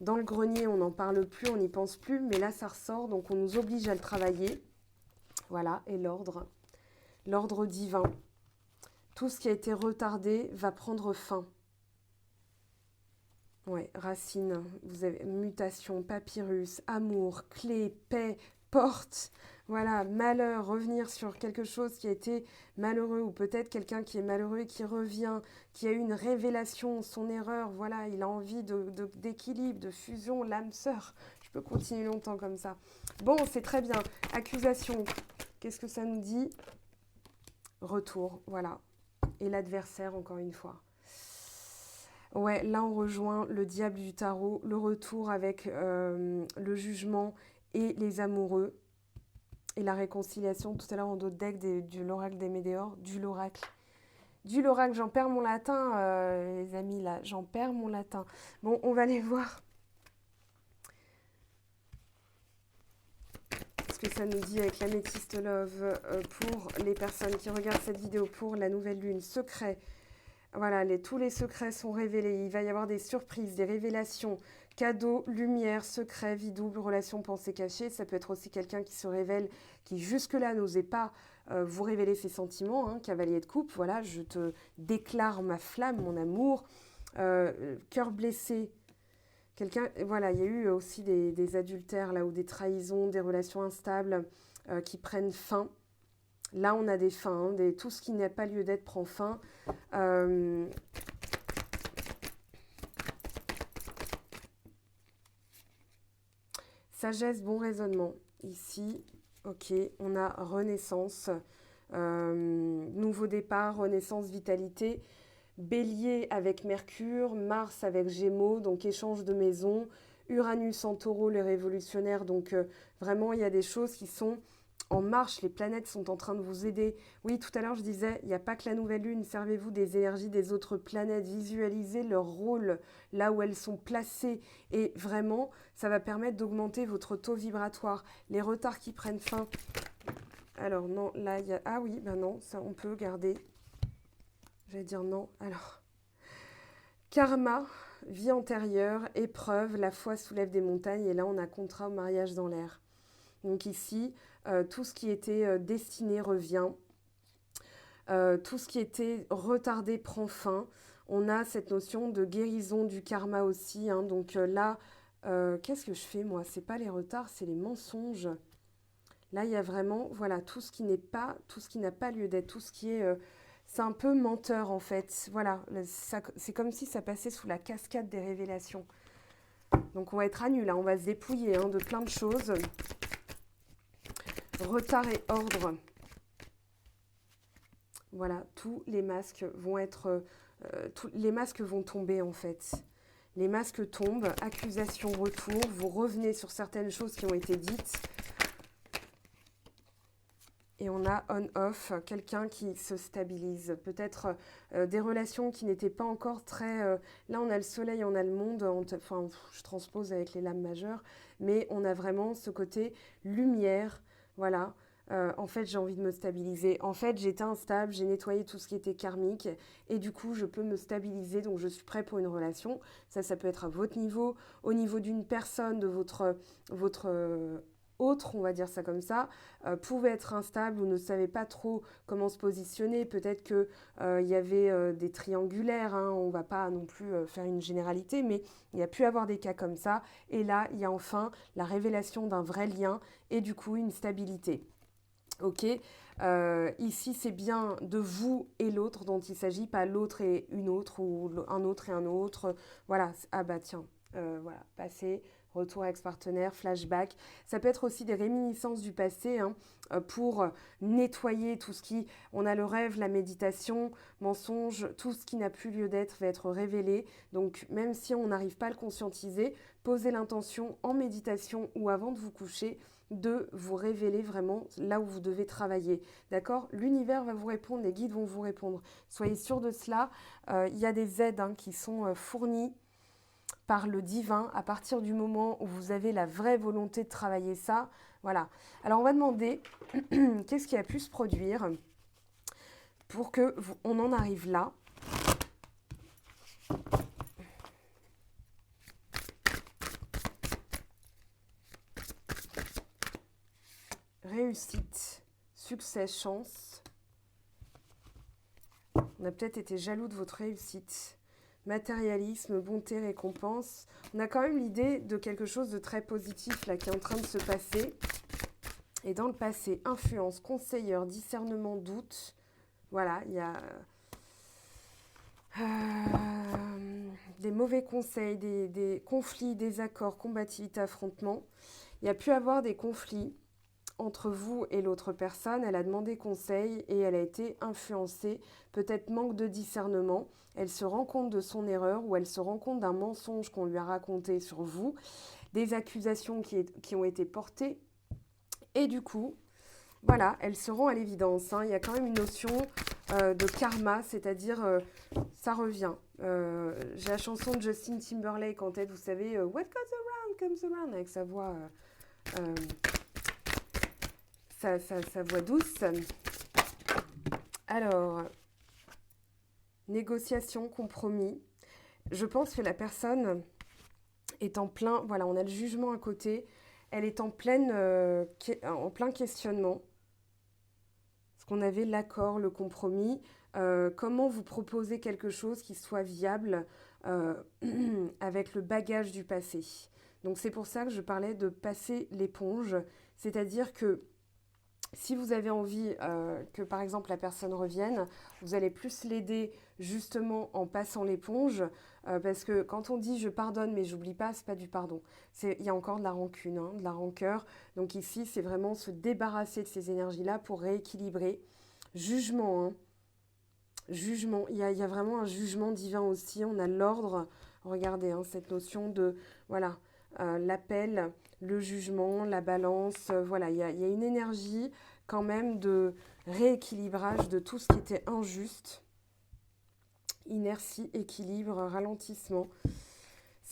Speaker 1: dans le grenier, on n'en parle plus, on n'y pense plus, mais là ça ressort, donc on nous oblige à le travailler. Voilà, et l'ordre divin. Tout ce qui a été retardé va prendre fin. Ouais, racine, vous avez mutation, papyrus, amour, clé, paix, porte. Voilà, malheur, revenir sur quelque chose qui a été malheureux ou peut-être quelqu'un qui est malheureux et qui revient, qui a eu une révélation, son erreur, voilà, il a envie d'équilibre, de fusion, l'âme sœur. Je peux continuer longtemps comme ça. Bon, c'est très bien. Accusation, qu'est-ce que ça nous dit? Retour, voilà. Et l'adversaire, encore une fois. Ouais, là on rejoint le diable du tarot, le retour avec le jugement et les amoureux. Et la réconciliation, tout à l'heure en d'autres decks de l'oracle des Médéors, du l'oracle, j'en perds mon latin, les amis, là, j'en perds mon latin. Bon, on va aller voir ce que ça nous dit avec l'améthyste love pour les personnes qui regardent cette vidéo pour la nouvelle lune. Secret, voilà, tous les secrets sont révélés, il va y avoir des surprises, des révélations. Cadeau, lumière, secret, vie double, relation, pensée cachée. Ça peut être aussi quelqu'un qui se révèle, qui jusque-là n'osait pas vous révéler ses sentiments. Hein, cavalier de coupe, voilà, je te déclare ma flamme, mon amour. Cœur blessé. Quelqu'un, voilà, il y a eu aussi des adultères, là, ou des trahisons, des relations instables qui prennent fin. Là, on a des fins. Hein, tout ce qui n'a pas lieu d'être prend fin. Sagesse, bon raisonnement. Ici, ok, on a renaissance, nouveau départ, renaissance, vitalité. Bélier avec Mercure, Mars avec Gémeaux, donc échange de maison. Uranus en Taureau, les révolutionnaires. Donc vraiment, il y a des choses qui sont en marche, les planètes sont en train de vous aider. Oui, tout à l'heure, je disais, il n'y a pas que la nouvelle lune, servez-vous des énergies des autres planètes, visualisez leur rôle là où elles sont placées. Et vraiment, ça va permettre d'augmenter votre taux vibratoire. Les retards qui prennent fin. Alors non, là, il y a... Ah oui, ben non, ça on peut garder. J'allais dire non. Alors, karma, vie antérieure, épreuve, la foi soulève des montagnes. Et là, on a contrat au mariage dans l'air. Donc ici, tout ce qui était destiné revient. Tout ce qui était retardé prend fin. On a cette notion de guérison du karma aussi. Hein. Donc là, qu'est-ce que je fais moi? C'est pas les retards, c'est les mensonges. Là, il y a vraiment, voilà, tout ce qui n'est pas, tout ce qui n'a pas lieu d'être, tout ce qui est, c'est un peu menteur en fait. Voilà, c'est comme si ça passait sous la cascade des révélations. Donc on va être à nu là, on va se dépouiller hein, de plein de choses. Retard et ordre. Voilà, tous les masques vont être, les masques vont tomber en fait. Les masques tombent, accusation, retour, vous revenez sur certaines choses qui ont été dites. Et on a on-off, quelqu'un qui se stabilise. Peut-être des relations qui n'étaient pas encore très... là, on a le soleil, on a le monde. Enfin, je transpose avec les lames majeures. Mais on a vraiment ce côté lumière. Voilà. En fait, j'ai envie de me stabiliser. En fait, j'étais instable, j'ai nettoyé tout ce qui était karmique. Et du coup, je peux me stabiliser. Donc, je suis prêt pour une relation. Ça peut être à votre niveau, au niveau d'une personne, de votre autre, on va dire ça comme ça, pouvait être instable ou ne savait pas trop comment se positionner. Peut-être qu'il y avait des triangulaires, hein, on ne va pas non plus faire une généralité, mais il y a pu avoir des cas comme ça. Et là, il y a enfin la révélation d'un vrai lien et du coup une stabilité. Ok, ici c'est bien de vous et l'autre dont il s'agit, pas l'autre et une autre ou un autre et un autre. Voilà, ah bah tiens, voilà, passé, retour ex-partenaire, flashback. Ça peut être aussi des réminiscences du passé hein, pour nettoyer tout ce qui... On a le rêve, la méditation, mensonge, tout ce qui n'a plus lieu d'être va être révélé. Donc même si on n'arrive pas à le conscientiser, posez l'intention en méditation ou avant de vous coucher de vous révéler vraiment là où vous devez travailler. D'accord? L'univers va vous répondre, les guides vont vous répondre. Soyez sûr de cela. Il y a des aides hein, qui sont fournies par le divin à partir du moment où vous avez la vraie volonté de travailler ça. Voilà. Alors on va demander qu'est-ce qui a pu se produire pour que on en arrive là. Réussite, succès, chance. On a peut-être été jaloux de votre réussite. Matérialisme, bonté, récompense. On a quand même l'idée de quelque chose de très positif là qui est en train de se passer. Et dans le passé, influence, conseilleur, discernement, doute. Voilà, il y a des mauvais conseils, des conflits, désaccords, combativité, affrontement. Il y a pu avoir des conflits entre vous et l'autre personne, elle a demandé conseil et elle a été influencée, peut-être manque de discernement, elle se rend compte de son erreur ou elle se rend compte d'un mensonge qu'on lui a raconté sur vous, des accusations qui ont été portées et du coup, voilà, elle se rend à l'évidence. Hein. Il y a quand même une notion de karma, c'est-à-dire ça revient. J'ai la chanson de Justin Timberlake en tête, vous savez, What goes around comes around, avec sa voix... sa voix douce. Alors, négociation, compromis. Je pense que la personne est en plein... Voilà, on a le jugement à côté. Elle est en plein questionnement. Parce qu'on avait l'accord, le compromis. Comment vous proposer quelque chose qui soit viable avec le bagage du passé. Donc c'est pour ça que je parlais de passer l'éponge. C'est-à-dire que si vous avez envie que par exemple la personne revienne, vous allez plus l'aider justement en passant l'éponge parce que quand on dit je pardonne mais j'oublie pas, c'est pas du pardon. Il y a encore de la rancune, hein, de la rancœur. Donc ici c'est vraiment se débarrasser de ces énergies-là pour rééquilibrer. Jugement, hein. Jugement, il y a vraiment un jugement divin aussi. On a l'ordre, regardez hein, cette notion de voilà. L'appel, le jugement, la balance, voilà, il y a une énergie quand même de rééquilibrage de tout ce qui était injuste. Inertie, équilibre, ralentissement.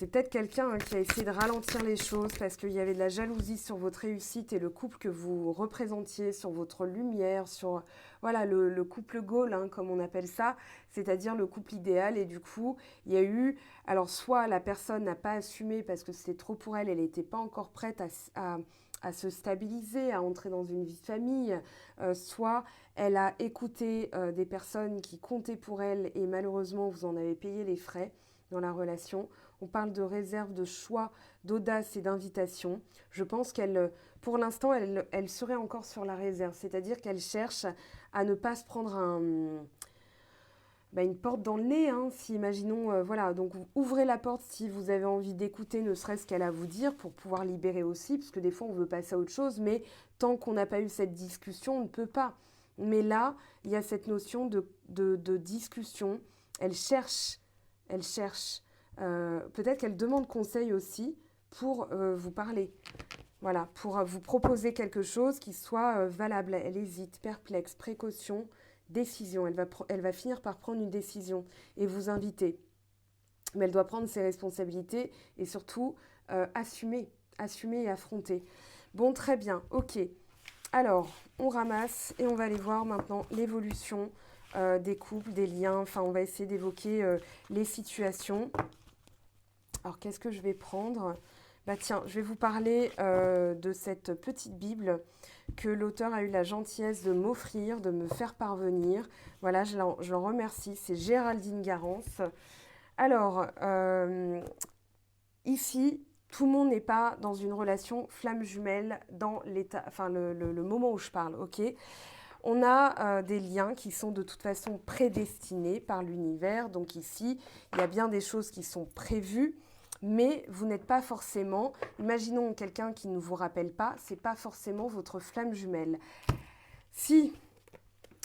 Speaker 1: C'est peut-être quelqu'un qui a essayé de ralentir les choses parce qu'il y avait de la jalousie sur votre réussite et le couple que vous représentiez, sur votre lumière, sur voilà, le couple goal, hein, comme on appelle ça, c'est-à-dire le couple idéal. Et du coup, il y a eu, alors soit la personne n'a pas assumé parce que c'était trop pour elle, elle n'était pas encore prête à se stabiliser, à entrer dans une vie de famille, soit elle a écouté des personnes qui comptaient pour elle et malheureusement, vous en avez payé les frais dans la relation. On parle de réserve, de choix, d'audace et d'invitation. Je pense qu'elle, pour l'instant, elle serait encore sur la réserve. C'est-à-dire qu'elle cherche à ne pas se prendre une porte dans le nez. Hein, si, imaginons, voilà, donc ouvrez la porte si vous avez envie d'écouter, ne serait-ce qu'elle a à vous dire, pour pouvoir libérer aussi, parce que des fois, on veut passer à autre chose, mais tant qu'on n'a pas eu cette discussion, on ne peut pas. Mais là, il y a cette notion de discussion. Elle cherche. Peut-être qu'elle demande conseil aussi pour vous parler. Voilà, pour vous proposer quelque chose qui soit valable. Elle hésite, perplexe, précaution, décision. Elle va finir par prendre une décision et vous inviter. Mais elle doit prendre ses responsabilités et surtout assumer et affronter. Bon, très bien, ok. Alors, on ramasse et on va aller voir maintenant l'évolution des couples, des liens. Enfin, on va essayer d'évoquer les situations. Alors, qu'est-ce que je vais prendre ? Bah tiens, je vais vous parler de cette petite Bible que l'auteur a eu la gentillesse de m'offrir, de me faire parvenir. Voilà, je l'en remercie. C'est Géraldine Garance. Alors, ici, tout le monde n'est pas dans une relation flamme jumelle dans l'état, enfin le moment où je parle, ok ? On a des liens qui sont de toute façon prédestinés par l'univers. Donc ici, il y a bien des choses qui sont prévues, mais vous n'êtes pas forcément, imaginons quelqu'un qui ne vous rappelle pas, ce n'est pas forcément votre flamme jumelle. Si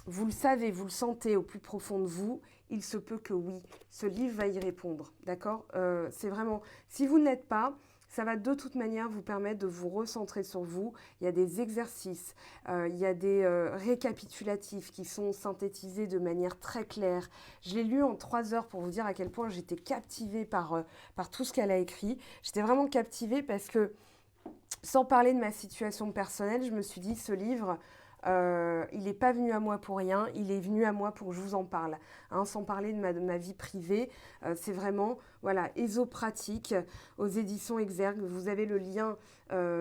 Speaker 1: vous le savez, vous le sentez au plus profond de vous, il se peut que oui, ce livre va y répondre, d'accord ? C'est vraiment, si vous ne l'êtes pas, ça va de toute manière vous permettre de vous recentrer sur vous. Il y a des exercices, il y a des récapitulatifs qui sont synthétisés de manière très claire. Je l'ai lu en 3 heures pour vous dire à quel point j'étais captivée par tout ce qu'elle a écrit. J'étais vraiment captivée parce que, sans parler de ma situation personnelle, je me suis dit, ce livre, il n'est pas venu à moi pour rien, il est venu à moi pour que je vous en parle. Hein, sans parler de ma vie privée, c'est vraiment, voilà, ésopratique aux éditions Exergue. Vous avez le lien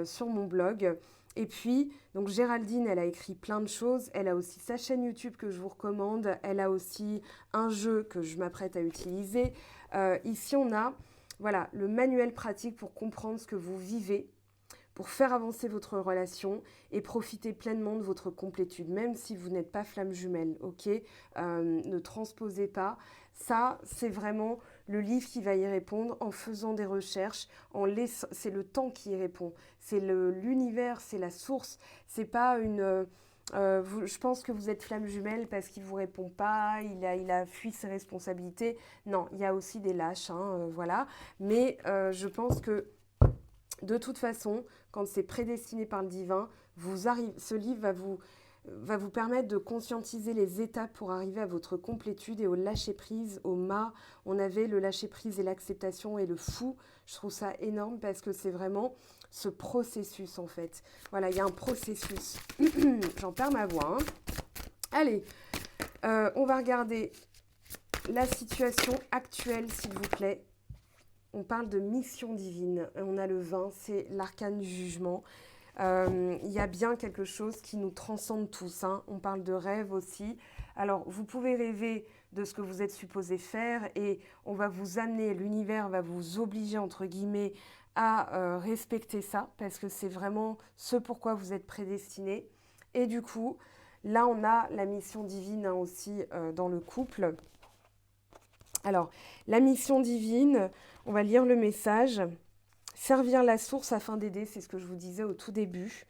Speaker 1: sur mon blog. Et puis, donc Géraldine, elle a écrit plein de choses. Elle a aussi sa chaîne YouTube que je vous recommande. Elle a aussi un jeu que je m'apprête à utiliser. Ici, on a, voilà, le manuel pratique pour comprendre ce que vous vivez, pour faire avancer votre relation et profiter pleinement de votre complétude, même si vous n'êtes pas flamme jumelle, ok ? Ne transposez pas. Ça, c'est vraiment le livre qui va y répondre en faisant des recherches, c'est le temps qui y répond, c'est l'univers, c'est la source, c'est pas une... je pense que vous êtes flamme jumelle parce qu'il ne vous répond pas, il a fui ses responsabilités. Non, il y a aussi des lâches, hein, voilà. Mais je pense que de toute façon, quand c'est prédestiné par le divin, ce livre va vous permettre de conscientiser les étapes pour arriver à votre complétude et au lâcher-prise, au mât. On avait le lâcher-prise et l'acceptation et le fou. Je trouve ça énorme parce que c'est vraiment ce processus en fait. Voilà, il y a un processus. J'en perds ma voix. Hein. Allez, on va regarder la situation actuelle, s'il vous plaît. On parle de mission divine. On a le 20, c'est l'arcane du jugement. Il y a bien quelque chose qui nous transcende tous. Hein. On parle de rêve aussi. Alors, vous pouvez rêver de ce que vous êtes supposé faire et on va vous amener, l'univers va vous obliger, entre guillemets, à respecter ça parce que c'est vraiment ce pourquoi vous êtes prédestiné. Et du coup, là, on a la mission divine hein, aussi dans le couple. Alors, la mission divine, on va lire le message. Servir la source afin d'aider, c'est ce que je vous disais au tout début.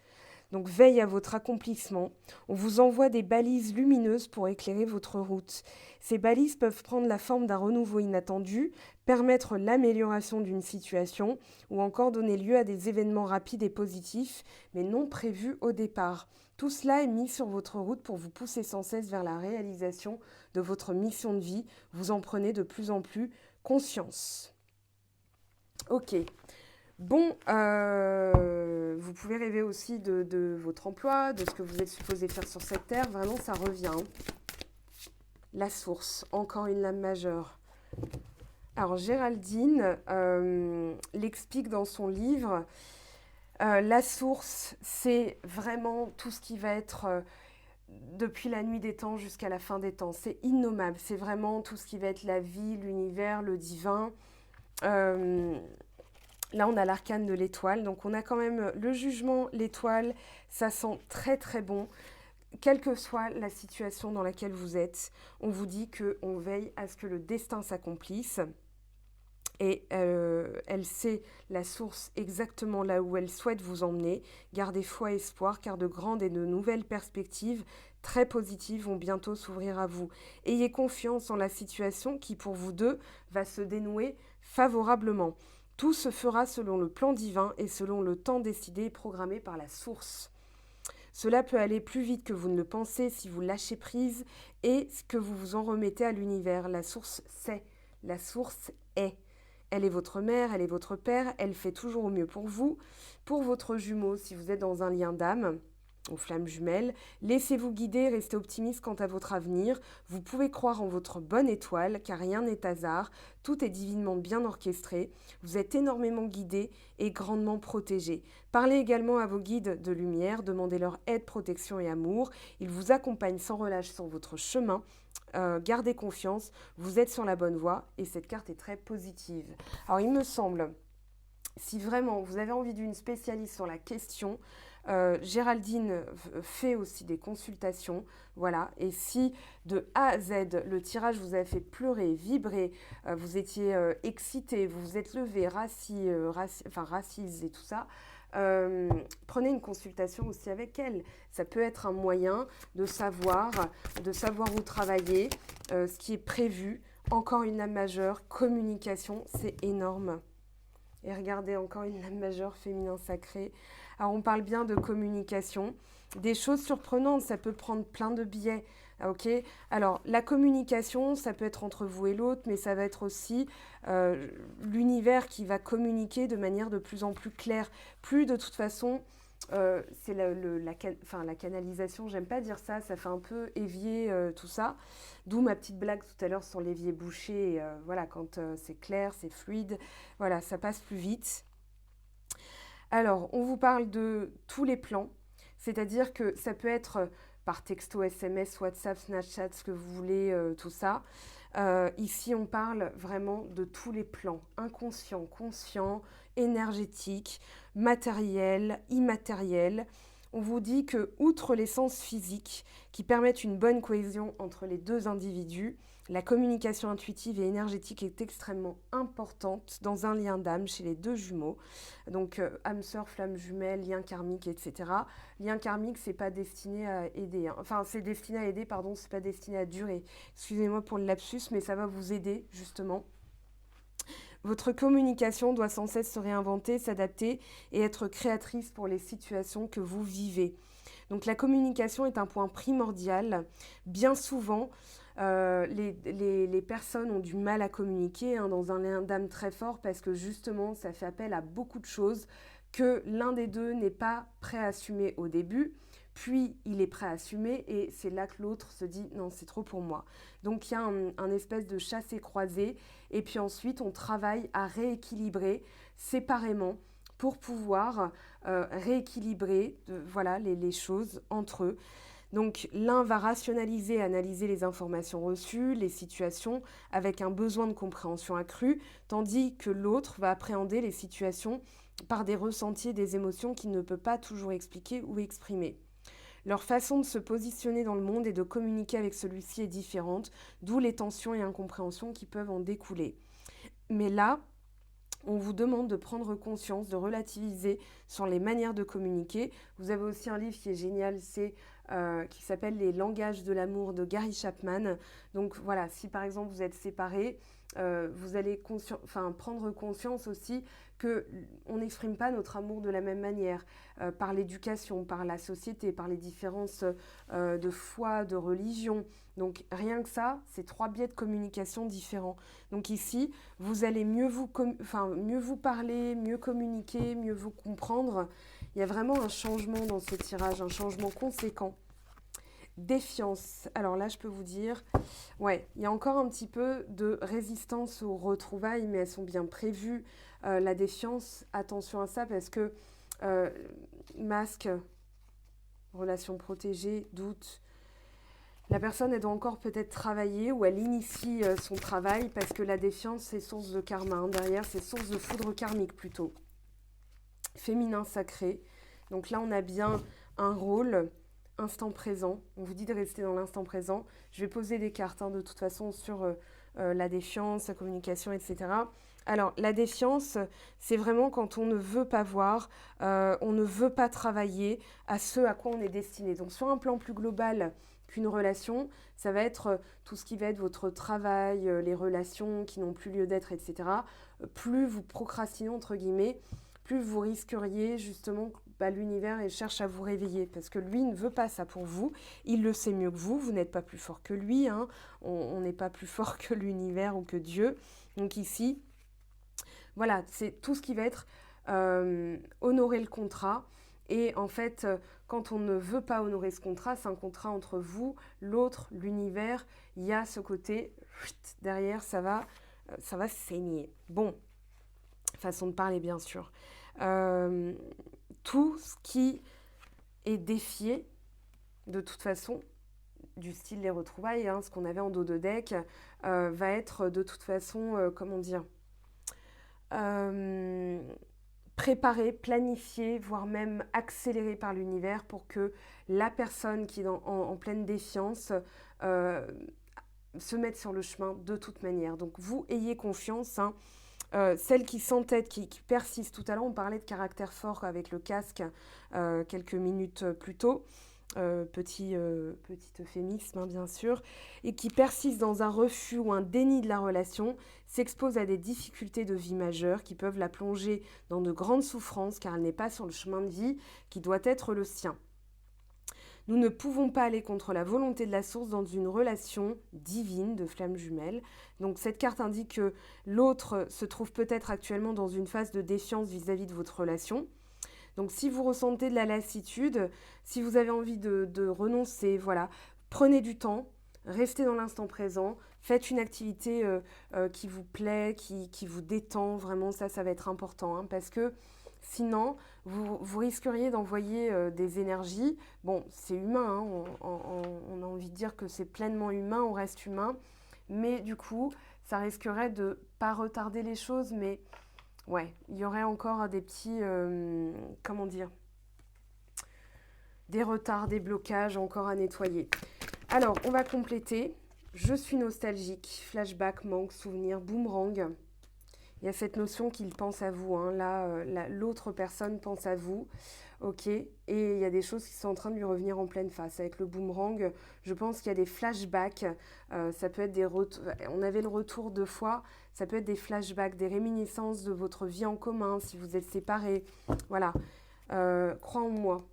Speaker 1: Donc, veille à votre accomplissement. On vous envoie des balises lumineuses pour éclairer votre route. Ces balises peuvent prendre la forme d'un renouveau inattendu, permettre l'amélioration d'une situation ou encore donner lieu à des événements rapides et positifs, mais non prévus au départ. Tout cela est mis sur votre route pour vous pousser sans cesse vers la réalisation de votre mission de vie. Vous en prenez de plus en plus conscience. Ok. Bon, vous pouvez rêver aussi de votre emploi, de ce que vous êtes supposé faire sur cette terre. Vraiment, ça revient, hein. La source, encore une lame majeure. Alors, Géraldine l'explique dans son livre. La source, c'est vraiment tout ce qui va être depuis la nuit des temps jusqu'à la fin des temps. C'est innommable. C'est vraiment tout ce qui va être la vie, l'univers, le divin. Euh, Là, on a l'arcane de l'étoile. Donc, on a quand même le jugement, l'étoile. Ça sent très, très bon. Quelle que soit la situation dans laquelle vous êtes, on vous dit qu'on veille à ce que le destin s'accomplisse. Et elle sait la source exactement là où elle souhaite vous emmener. Gardez foi et espoir, car de grandes et de nouvelles perspectives très positives vont bientôt s'ouvrir à vous. Ayez confiance en la situation qui, pour vous deux, va se dénouer favorablement. Tout se fera selon le plan divin et selon le temps décidé et programmé par la source. Cela peut aller plus vite que vous ne le pensez si vous lâchez prise et que vous vous en remettez à l'univers. La source sait, la source est. Elle est votre mère, elle est votre père, elle fait toujours au mieux pour vous. Pour votre jumeau, si vous êtes dans un lien d'âme, aux flammes jumelles, laissez-vous guider, restez optimiste quant à votre avenir. Vous pouvez croire en votre bonne étoile, car rien n'est hasard, tout est divinement bien orchestré. Vous êtes énormément guidé et grandement protégé. Parlez également à vos guides de lumière, demandez leur aide, protection et amour. Ils vous accompagnent sans relâche sur votre chemin. Gardez confiance, vous êtes sur la bonne voie et cette carte est très positive. Alors il me semble, si vraiment vous avez envie d'une spécialiste sur la question, Géraldine fait aussi des consultations, voilà. Et si de A à Z, le tirage vous a fait pleurer, vibrer, vous étiez excité, vous vous êtes levé, raciste et tout ça, prenez une consultation aussi avec elle. Ça peut être un moyen de savoir où travailler, ce qui est prévu. Encore une lame majeure, communication, c'est énorme. Et regardez, encore une lame majeure, féminin sacré. Alors on parle bien de communication. Des choses surprenantes, ça peut prendre plein de biais. Ok. Alors la communication, ça peut être entre vous et l'autre, mais ça va être aussi l'univers qui va communiquer de manière de plus en plus claire. Plus de toute façon, c'est la canalisation, j'aime pas dire ça, ça fait un peu évier tout ça. D'où ma petite blague tout à l'heure sur l'évier bouché. Voilà, quand c'est clair, c'est fluide, voilà, ça passe plus vite. Alors, on vous parle de tous les plans, c'est-à-dire que ça peut être par texto, SMS, WhatsApp, Snapchat, ce que vous voulez, tout ça. Ici, on parle vraiment de tous les plans, inconscient, conscient, énergétique, matériel, immatériel. On vous dit que, outre les sens physiques qui permettent une bonne cohésion entre les deux individus, la communication intuitive et énergétique est extrêmement importante dans un lien d'âme chez les deux jumeaux. Donc âme sœur, flamme jumelle, lien karmique, etc. Lien karmique, c'est pas destiné à aider, hein. Enfin, c'est destiné à aider, pardon, c'est pas destiné à durer. Excusez-moi pour le lapsus, mais ça va vous aider justement. Votre communication doit sans cesse se réinventer, s'adapter et être créatrice pour les situations que vous vivez. Donc la communication est un point primordial. Bien souvent, les personnes ont du mal à communiquer, hein, dans un lien d'âme très fort parce que justement, ça fait appel à beaucoup de choses que l'un des deux n'est pas prêt à assumer au début. Puis il est prêt à assumer et c'est là que l'autre se dit non, c'est trop pour moi. Donc il y a un espèce de chassé-croisé et puis ensuite on travaille à rééquilibrer séparément pour pouvoir rééquilibrer voilà, les choses entre eux. Donc l'un va rationaliser, analyser les informations reçues, les situations avec un besoin de compréhension accrue, tandis que l'autre va appréhender les situations par des ressentis et des émotions qu'il ne peut pas toujours expliquer ou exprimer. Leur façon de se positionner dans le monde et de communiquer avec celui-ci est différente, d'où les tensions et incompréhensions qui peuvent en découler. Mais là, on vous demande de prendre conscience, de relativiser sur les manières de communiquer. Vous avez aussi un livre qui est génial, qui s'appelle Les langages de l'amour de Gary Chapman. Donc voilà, si par exemple vous êtes séparés vous allez prendre conscience aussi qu'on n'exprime pas notre amour de la même manière, par l'éducation, par la société, par les différences de foi, de religion. Donc rien que ça, c'est 3 biais de communication différents. Donc ici, vous allez mieux vous parler, mieux communiquer, mieux vous comprendre. Il y a vraiment un changement dans ce tirage, un changement conséquent. Défiance. Alors là, je peux vous dire, ouais, il y a encore un petit peu de résistance aux retrouvailles, mais elles sont bien prévues. La défiance, attention à ça parce que masque, relation protégée, doute. La personne, elle doit encore peut-être travailler ou elle initie son travail parce que la défiance, c'est source de karma. Hein. Derrière, c'est source de foudre karmique plutôt. Féminin sacré. Donc là, on a bien un rôle instant présent. On vous dit de rester dans l'instant présent. Je vais poser des cartes de toute façon sur la défiance, la communication, etc. Alors, la défiance, c'est vraiment quand on ne veut pas voir, on ne veut pas travailler à ce à quoi on est destiné. Donc, sur un plan plus global qu'une relation, ça va être tout ce qui va être votre travail, les relations qui n'ont plus lieu d'être, etc. Plus vous procrastinez, entre guillemets, plus vous risqueriez justement l'univers il cherche à vous réveiller parce que lui ne veut pas ça pour vous, il le sait mieux que vous n'êtes pas plus fort que lui, hein. On n'est pas plus fort que l'univers ou que Dieu. Donc ici, voilà, c'est tout ce qui va être honorer le contrat. Et en fait, quand on ne veut pas honorer ce contrat, c'est un contrat entre vous, l'autre, l'univers, il y a ce côté, derrière, ça va saigner. Bon, façon de parler bien sûr. Tout ce qui est défié, de toute façon, du style les retrouvailles, ce qu'on avait en dos de deck, va être de toute façon, préparé, planifié, voire même accéléré par l'univers pour que la personne qui est en pleine défiance se mette sur le chemin de toute manière. Donc vous ayez confiance, hein. Celle qui s'entête, qui persiste. Tout à l'heure, on parlait de caractère fort avec le casque quelques minutes plus tôt. Petit euphémisme, hein, bien sûr. Et qui persiste dans un refus ou un déni de la relation, s'expose à des difficultés de vie majeures qui peuvent la plonger dans de grandes souffrances car elle n'est pas sur le chemin de vie qui doit être le sien. Nous ne pouvons pas aller contre la volonté de la source dans une relation divine de flamme jumelle. Donc cette carte indique que l'autre se trouve peut-être actuellement dans une phase de défiance vis-à-vis de votre relation. Donc si vous ressentez de la lassitude, si vous avez envie de renoncer, voilà, prenez du temps, restez dans l'instant présent, faites une activité qui vous plaît, qui vous détend, vraiment ça va être important, hein, parce que sinon, vous risqueriez d'envoyer des énergies. Bon, c'est humain, hein, on a envie de dire que c'est pleinement humain, on reste humain. Mais du coup, ça risquerait de ne pas retarder les choses. Mais ouais, il y aurait encore des petits... des retards, des blocages encore à nettoyer. Alors, on va compléter. Je suis nostalgique, flashback, manque, souvenir, boomerang. Il y a cette notion qu'il pense à vous, hein. Là, l'autre personne pense à vous, ok. Et il y a des choses qui sont en train de lui revenir en pleine face. Avec le boomerang, je pense qu'il y a des flashbacks, ça peut être on avait le retour 2 fois, ça peut être des flashbacks, des réminiscences de votre vie en commun, si vous êtes séparés, voilà. Crois en moi.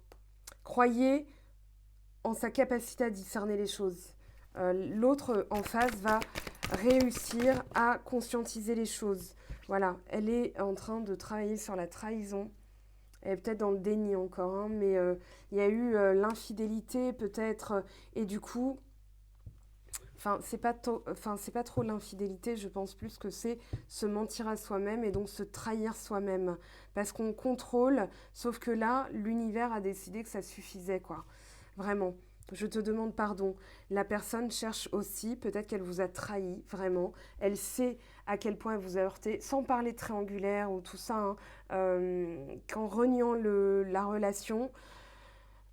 Speaker 1: Croyez en sa capacité à discerner les choses. L'autre en face va réussir à conscientiser les choses. Voilà, elle est en train de travailler sur la trahison. Elle est peut-être dans le déni encore, hein, mais il y a eu l'infidélité peut-être. Et du coup, c'est pas trop l'infidélité, je pense plus que c'est se mentir à soi-même et donc se trahir soi-même. Parce qu'on contrôle, sauf que là, l'univers a décidé que ça suffisait, quoi. Vraiment. Je te demande pardon. La personne cherche aussi, peut-être qu'elle vous a trahi, vraiment. Elle sait à quel point elle vous a heurté, sans parler de triangulaire ou tout ça, hein, qu'en reniant la relation,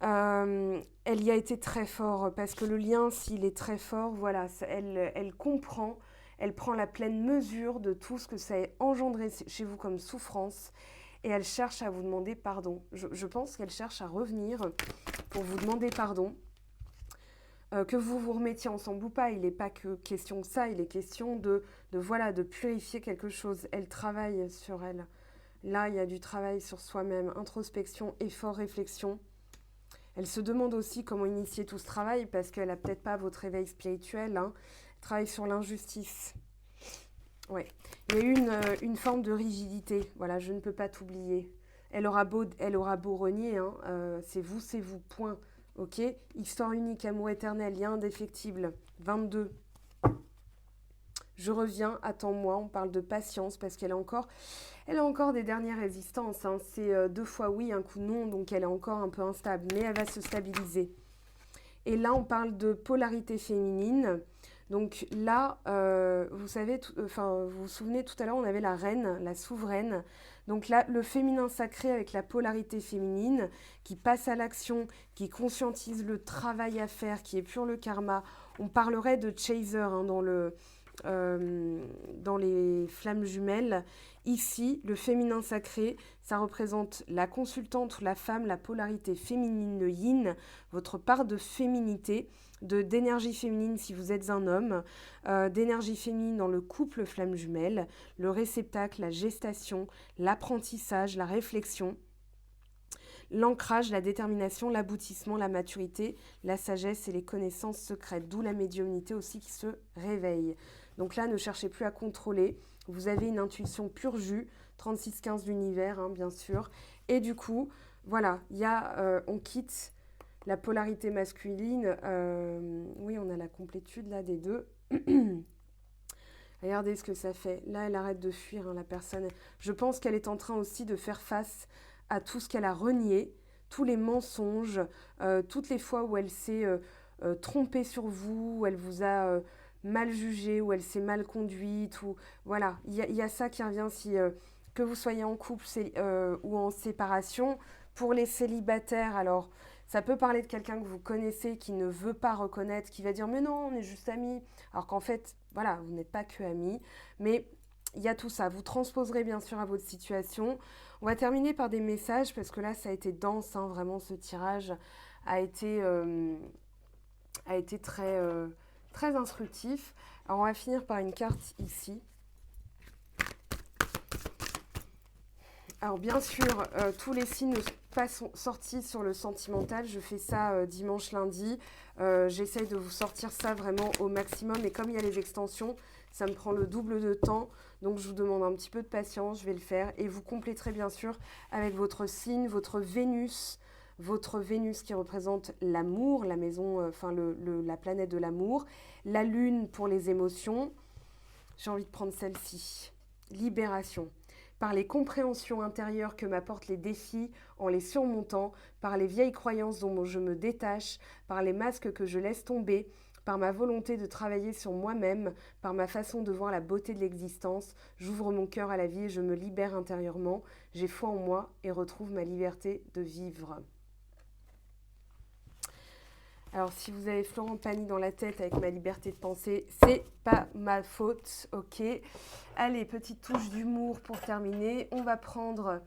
Speaker 1: elle y a été très fort, parce que le lien, s'il est très fort, voilà, elle comprend, elle prend la pleine mesure de tout ce que ça a engendré chez vous comme souffrance, et elle cherche à vous demander pardon. Je pense qu'elle cherche à revenir pour vous demander pardon. Que vous vous remettiez ensemble ou pas, il n'est pas que question de ça, il est question voilà, de purifier quelque chose. Elle travaille sur elle. Là, il y a du travail sur soi-même, introspection, effort, réflexion. Elle se demande aussi comment initier tout ce travail parce qu'elle n'a peut-être pas votre éveil spirituel. Hein. Elle travaille sur l'injustice. Ouais. Il y a eu une forme de rigidité. Voilà, je ne peux pas t'oublier. Elle aura beau renier, hein, c'est vous, point. Ok. Histoire unique, amour éternel, lien indéfectible. 22. Je reviens, attends-moi. On parle de patience parce qu'elle a encore des dernières résistances. Hein. C'est 2 fois oui, un coup non, donc elle est encore un peu instable, mais elle va se stabiliser. Et là, on parle de polarité féminine. Donc là, vous savez, vous vous souvenez, tout à l'heure, on avait la reine, la souveraine. Donc là, le féminin sacré avec la polarité féminine, qui passe à l'action, qui conscientise le travail à faire, qui épure le karma. On parlerait de chaser hein, dans les flammes jumelles. Ici, le féminin sacré, ça représente la consultante ou la femme, la polarité féminine, le yin, votre part de féminité, d'énergie féminine si vous êtes un homme, d'énergie féminine dans le couple flamme jumelle, le réceptacle, la gestation, l'apprentissage, la réflexion, l'ancrage, la détermination, l'aboutissement, la maturité, la sagesse et les connaissances secrètes, d'où la médiumnité aussi qui se réveille. Donc là, ne cherchez plus à contrôler, vous avez une intuition pur jus, 36-15 l'univers, hein, bien sûr, et du coup, voilà, on quitte la polarité masculine, oui, on a la complétude là des deux. Regardez ce que ça fait. Là, elle arrête de fuir, hein, la personne. Je pense qu'elle est en train aussi de faire face à tout ce qu'elle a renié, tous les mensonges, toutes les fois où elle s'est trompée sur vous, où elle vous a mal jugé, où elle s'est mal conduite. Voilà, il y a ça qui revient que vous soyez en couple ou en séparation. Pour les célibataires, alors... Ça peut parler de quelqu'un que vous connaissez qui ne veut pas reconnaître, qui va dire mais non, on est juste amis. Alors qu'en fait, voilà, vous n'êtes pas que amis. Mais il y a tout ça. Vous transposerez bien sûr à votre situation. On va terminer par des messages parce que là, ça a été dense. Hein, vraiment, ce tirage a été très, très instructif. Alors, on va finir par une carte ici. Alors bien sûr, tous les signes ne sont pas sortis sur le sentimental. Je fais ça dimanche, lundi. J'essaye de vous sortir ça vraiment au maximum. Et comme il y a les extensions, ça me prend le double de temps. Donc je vous demande un petit peu de patience, je vais le faire. Et vous compléterez bien sûr avec votre signe, votre Vénus qui représente l'amour, la maison, la planète de l'amour. La lune pour les émotions. J'ai envie de prendre celle-ci. Libération. Par les compréhensions intérieures que m'apportent les défis en les surmontant, par les vieilles croyances dont je me détache, par les masques que je laisse tomber, par ma volonté de travailler sur moi-même, par ma façon de voir la beauté de l'existence, j'ouvre mon cœur à la vie et je me libère intérieurement, j'ai foi en moi et retrouve ma liberté de vivre. Alors, si vous avez Florent Pagny dans la tête avec ma liberté de penser, c'est pas ma faute, ok. Allez, petite touche d'humour pour terminer. On va prendre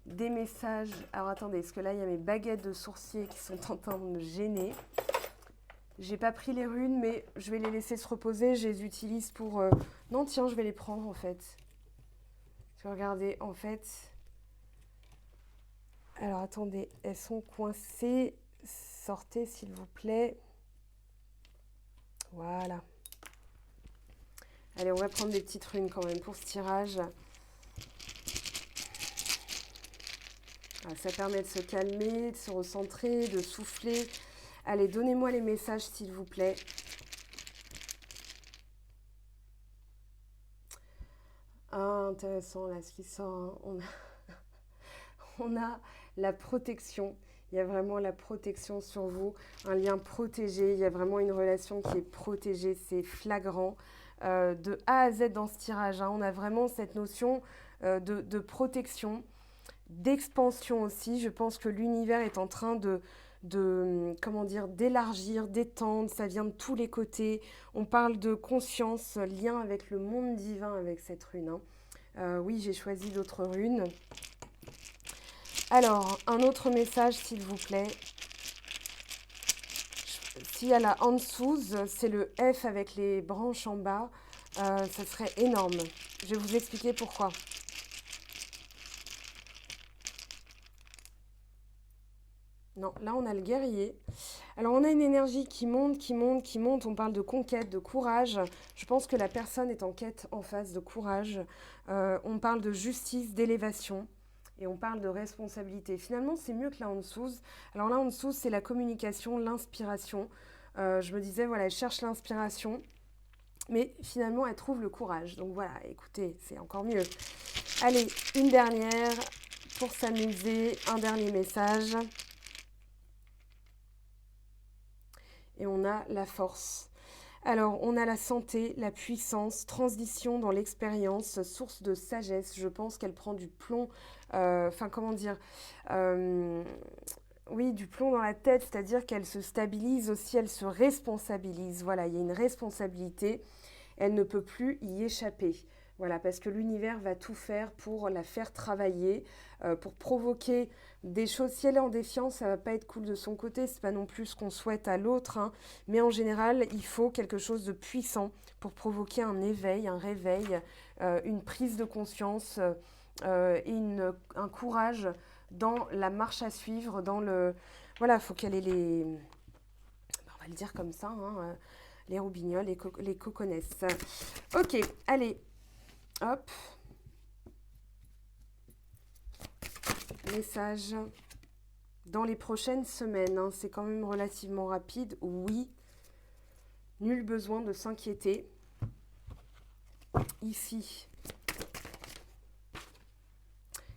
Speaker 1: des messages. Alors, attendez, parce que là, il y a mes baguettes de sourcier qui sont en train de me gêner. J'ai pas pris les runes, mais je vais les laisser se reposer. Je les utilise pour... Non, tiens, je vais les prendre, en fait. Parce que regardez, en fait... Alors, attendez, elles sont coincées... Sortez s'il vous plaît. Voilà. Allez, on va prendre des petites runes quand même pour ce tirage. Alors, ça permet de se calmer, de se recentrer, de souffler. Allez, donnez-moi les messages s'il vous plaît. Ah, intéressant là ce qui sort. Hein. On a la protection. Il y a vraiment la protection sur vous, un lien protégé. Il y a vraiment une relation qui est protégée, c'est flagrant. De A à Z dans ce tirage, hein, on a vraiment cette notion de protection, d'expansion aussi. Je pense que l'univers est en train d'élargir, d'étendre. Ça vient de tous les côtés. On parle de conscience, lien avec le monde divin avec cette rune. Hein. Oui, j'ai choisi d'autres runes. Alors, un autre message, s'il vous plaît. s'il y a la Ansuz, c'est le F avec les branches en bas, ça serait énorme. Je vais vous expliquer pourquoi. Non, là on a le guerrier. Alors on a une énergie qui monte, qui monte, qui monte. On parle de conquête, de courage. Je pense que la personne est en quête en face de courage. On parle de justice, d'élévation. Et on parle de responsabilité. Finalement, c'est mieux que la Ansuz. Alors la Ansuz, c'est la communication, l'inspiration. Je me disais, voilà, elle cherche l'inspiration. Mais finalement, elle trouve le courage. Donc voilà, écoutez, c'est encore mieux. Allez, une dernière pour s'amuser. Un dernier message. Et on a la force. Alors, on a la santé, la puissance, transition dans l'expérience, source de sagesse. Je pense qu'elle prend du plomb, comment dire, oui, du plomb dans la tête, c'est-à-dire qu'elle se stabilise aussi, elle se responsabilise. Voilà, il y a une responsabilité, elle ne peut plus y échapper. Voilà, parce que l'univers va tout faire pour la faire travailler, pour provoquer des choses. Si elle est en défiance, ça va pas être cool de son côté, c'est pas non plus ce qu'on souhaite à l'autre, hein. Mais en général, il faut quelque chose de puissant pour provoquer un éveil, un réveil, une prise de conscience et un courage dans la marche à suivre, dans le... Voilà, il faut qu'elle ait les... On va le dire comme ça, hein, les roubignoles, les coconesses. Ok, allez. Hop. Message. Dans les prochaines semaines, hein, c'est quand même relativement rapide. Oui. Nul besoin de s'inquiéter. Ici.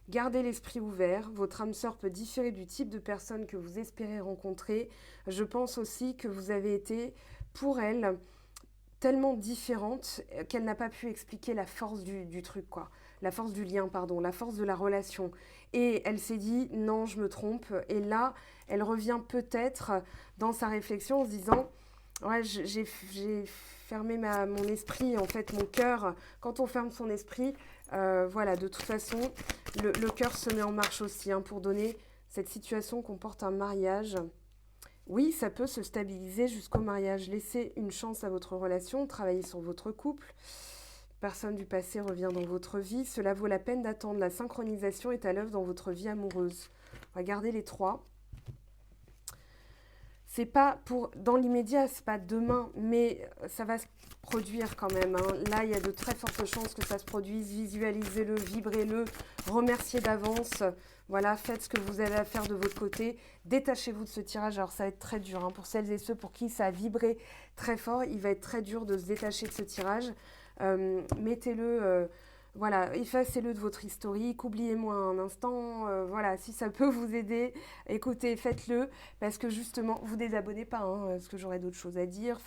Speaker 1: Gardez l'esprit ouvert. Votre âme sœur peut différer du type de personne que vous espérez rencontrer. Je pense aussi que vous avez été, pour elle, tellement différente qu'elle n'a pas pu expliquer la force du truc, quoi. La force du lien, pardon, la force de la relation. Et elle s'est dit, non, je me trompe. Et là, elle revient peut-être dans sa réflexion en se disant, ouais, j'ai fermé mon esprit, en fait, mon cœur. Quand on ferme son esprit, voilà, de toute façon, le cœur se met en marche aussi, hein, pour donner cette situation comporte un mariage. Oui, ça peut se stabiliser jusqu'au mariage. Laissez une chance à votre relation, travaillez sur votre couple. Personne du passé revient dans votre vie. Cela vaut la peine d'attendre. La synchronisation est à l'œuvre dans votre vie amoureuse. Regardez les trois. C'est pas pour dans l'immédiat, c'est pas demain, mais ça va se produire quand même, hein. Là, il y a de très fortes chances que ça se produise. Visualisez-le, vibrez-le, remerciez d'avance. Voilà, faites ce que vous avez à faire de votre côté. Détachez-vous de ce tirage. Alors, ça va être très dur, hein, pour celles et ceux pour qui ça a vibré très fort. Il va être très dur de se détacher de ce tirage. Mettez-le... voilà, effacez-le de votre historique, oubliez-moi un instant, voilà, si ça peut vous aider, écoutez, faites-le, parce que justement, vous désabonnez pas, hein, parce que j'aurais d'autres choses à dire,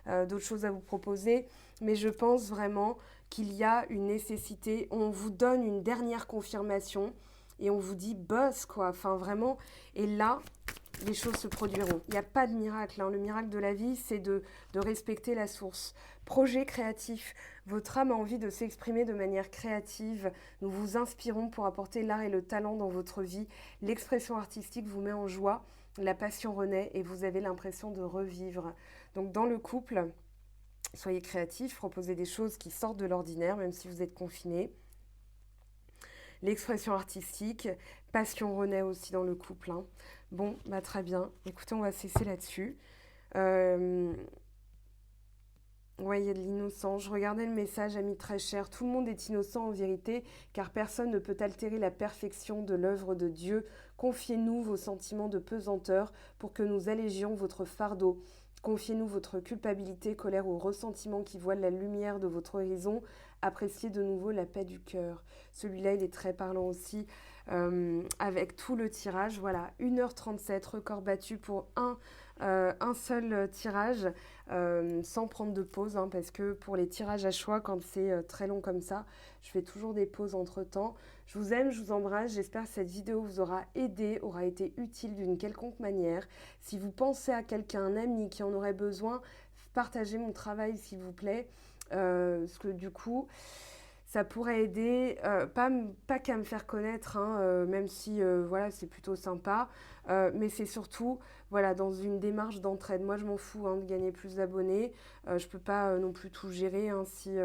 Speaker 1: d'autres choses à vous proposer, mais je pense vraiment qu'il y a une nécessité, on vous donne une dernière confirmation, et on vous dit boss, quoi, vraiment, et là, les choses se produiront. Il n'y a pas de miracle, hein. Le miracle de la vie, c'est de respecter la source. Projet créatif, votre âme a envie de s'exprimer de manière créative. Nous vous inspirons pour apporter l'art et le talent dans votre vie. L'expression artistique vous met en joie, la passion renaît et vous avez l'impression de revivre. Donc dans le couple, soyez créatifs, proposez des choses qui sortent de l'ordinaire, même si vous êtes confinés. L'expression artistique, passion renaît aussi dans le couple, hein. Bon, très bien. Écoutez, on va cesser là-dessus. Ouais, il y a de l'innocent. Je regardais le message, ami très cher. Tout le monde est innocent en vérité, car personne ne peut altérer la perfection de l'œuvre de Dieu. Confiez-nous vos sentiments de pesanteur pour que nous allégions votre fardeau. Confiez-nous votre culpabilité, colère ou ressentiment qui voile la lumière de votre horizon. Appréciez de nouveau la paix du cœur. Celui-là, il est très parlant aussi, avec tout le tirage. Voilà, 1h37, record battu pour un seul tirage, sans prendre de pause, hein, parce que pour les tirages à choix, quand c'est très long comme ça, je fais toujours des pauses entre temps. Je vous aime, je vous embrasse, j'espère que cette vidéo vous aura aidé, aura été utile d'une quelconque manière. Si vous pensez à quelqu'un, un ami qui en aurait besoin, partagez mon travail s'il vous plaît, parce que du coup, ça pourrait aider, pas qu'à me faire connaître, hein, même si voilà, c'est plutôt sympa, mais c'est surtout voilà, dans une démarche d'entraide. Moi, je m'en fous hein, de gagner plus d'abonnés. Je ne peux pas non plus tout gérer hein, si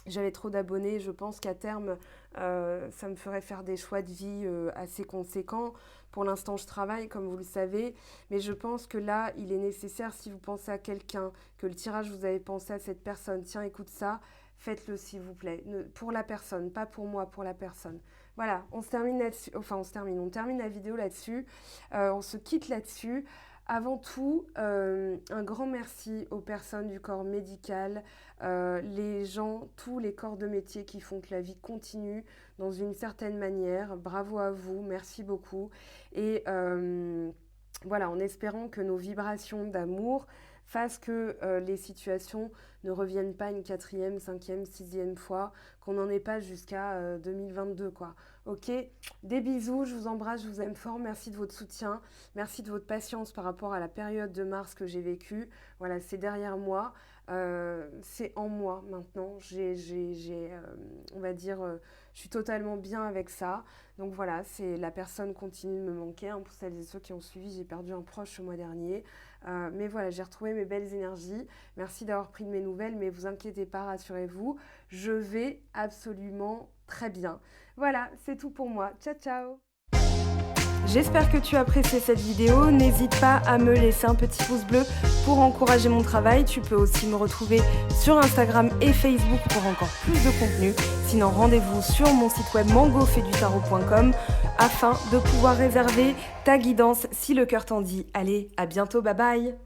Speaker 1: j'avais trop d'abonnés. Je pense qu'à terme, ça me ferait faire des choix de vie assez conséquents. Pour l'instant, je travaille, comme vous le savez, mais je pense que là, il est nécessaire, si vous pensez à quelqu'un, que le tirage, vous avez pensé à cette personne, tiens, écoute ça, faites-le s'il vous plaît. Pour la personne, pas pour moi, pour la personne. Voilà, on se termine là-dessus, enfin on termine la vidéo là-dessus, on se quitte là-dessus. Avant tout, un grand merci aux personnes du corps médical, les gens, tous les corps de métier qui font que la vie continue dans une certaine manière. Bravo à vous, merci beaucoup. Et voilà, en espérant que nos vibrations d'amour fassent que les situations ne reviennent pas une 4e, 5e, 6e fois, qu'on n'en ait pas jusqu'à 2022, quoi. Ok, des bisous, je vous embrasse, je vous aime fort, merci de votre soutien, merci de votre patience par rapport à la période de mars que j'ai vécue. Voilà, c'est derrière moi, c'est en moi maintenant, on va dire, je suis totalement bien avec ça. Donc voilà, la personne continue de me manquer. Hein, pour celles et ceux qui ont suivi, j'ai perdu un proche le mois dernier. Mais voilà, j'ai retrouvé mes belles énergies. Merci d'avoir pris de mes nouvelles, mais vous inquiétez pas, rassurez-vous, je vais absolument très bien. Voilà, c'est tout pour moi. Ciao, ciao! J'espère que tu as apprécié cette vidéo. N'hésite pas à me laisser un petit pouce bleu pour encourager mon travail. Tu peux aussi me retrouver sur Instagram et Facebook pour encore plus de contenu. Sinon, rendez-vous sur mon site web mangofaidutarot.com afin de pouvoir réserver ta guidance si le cœur t'en dit. Allez, à bientôt, bye bye!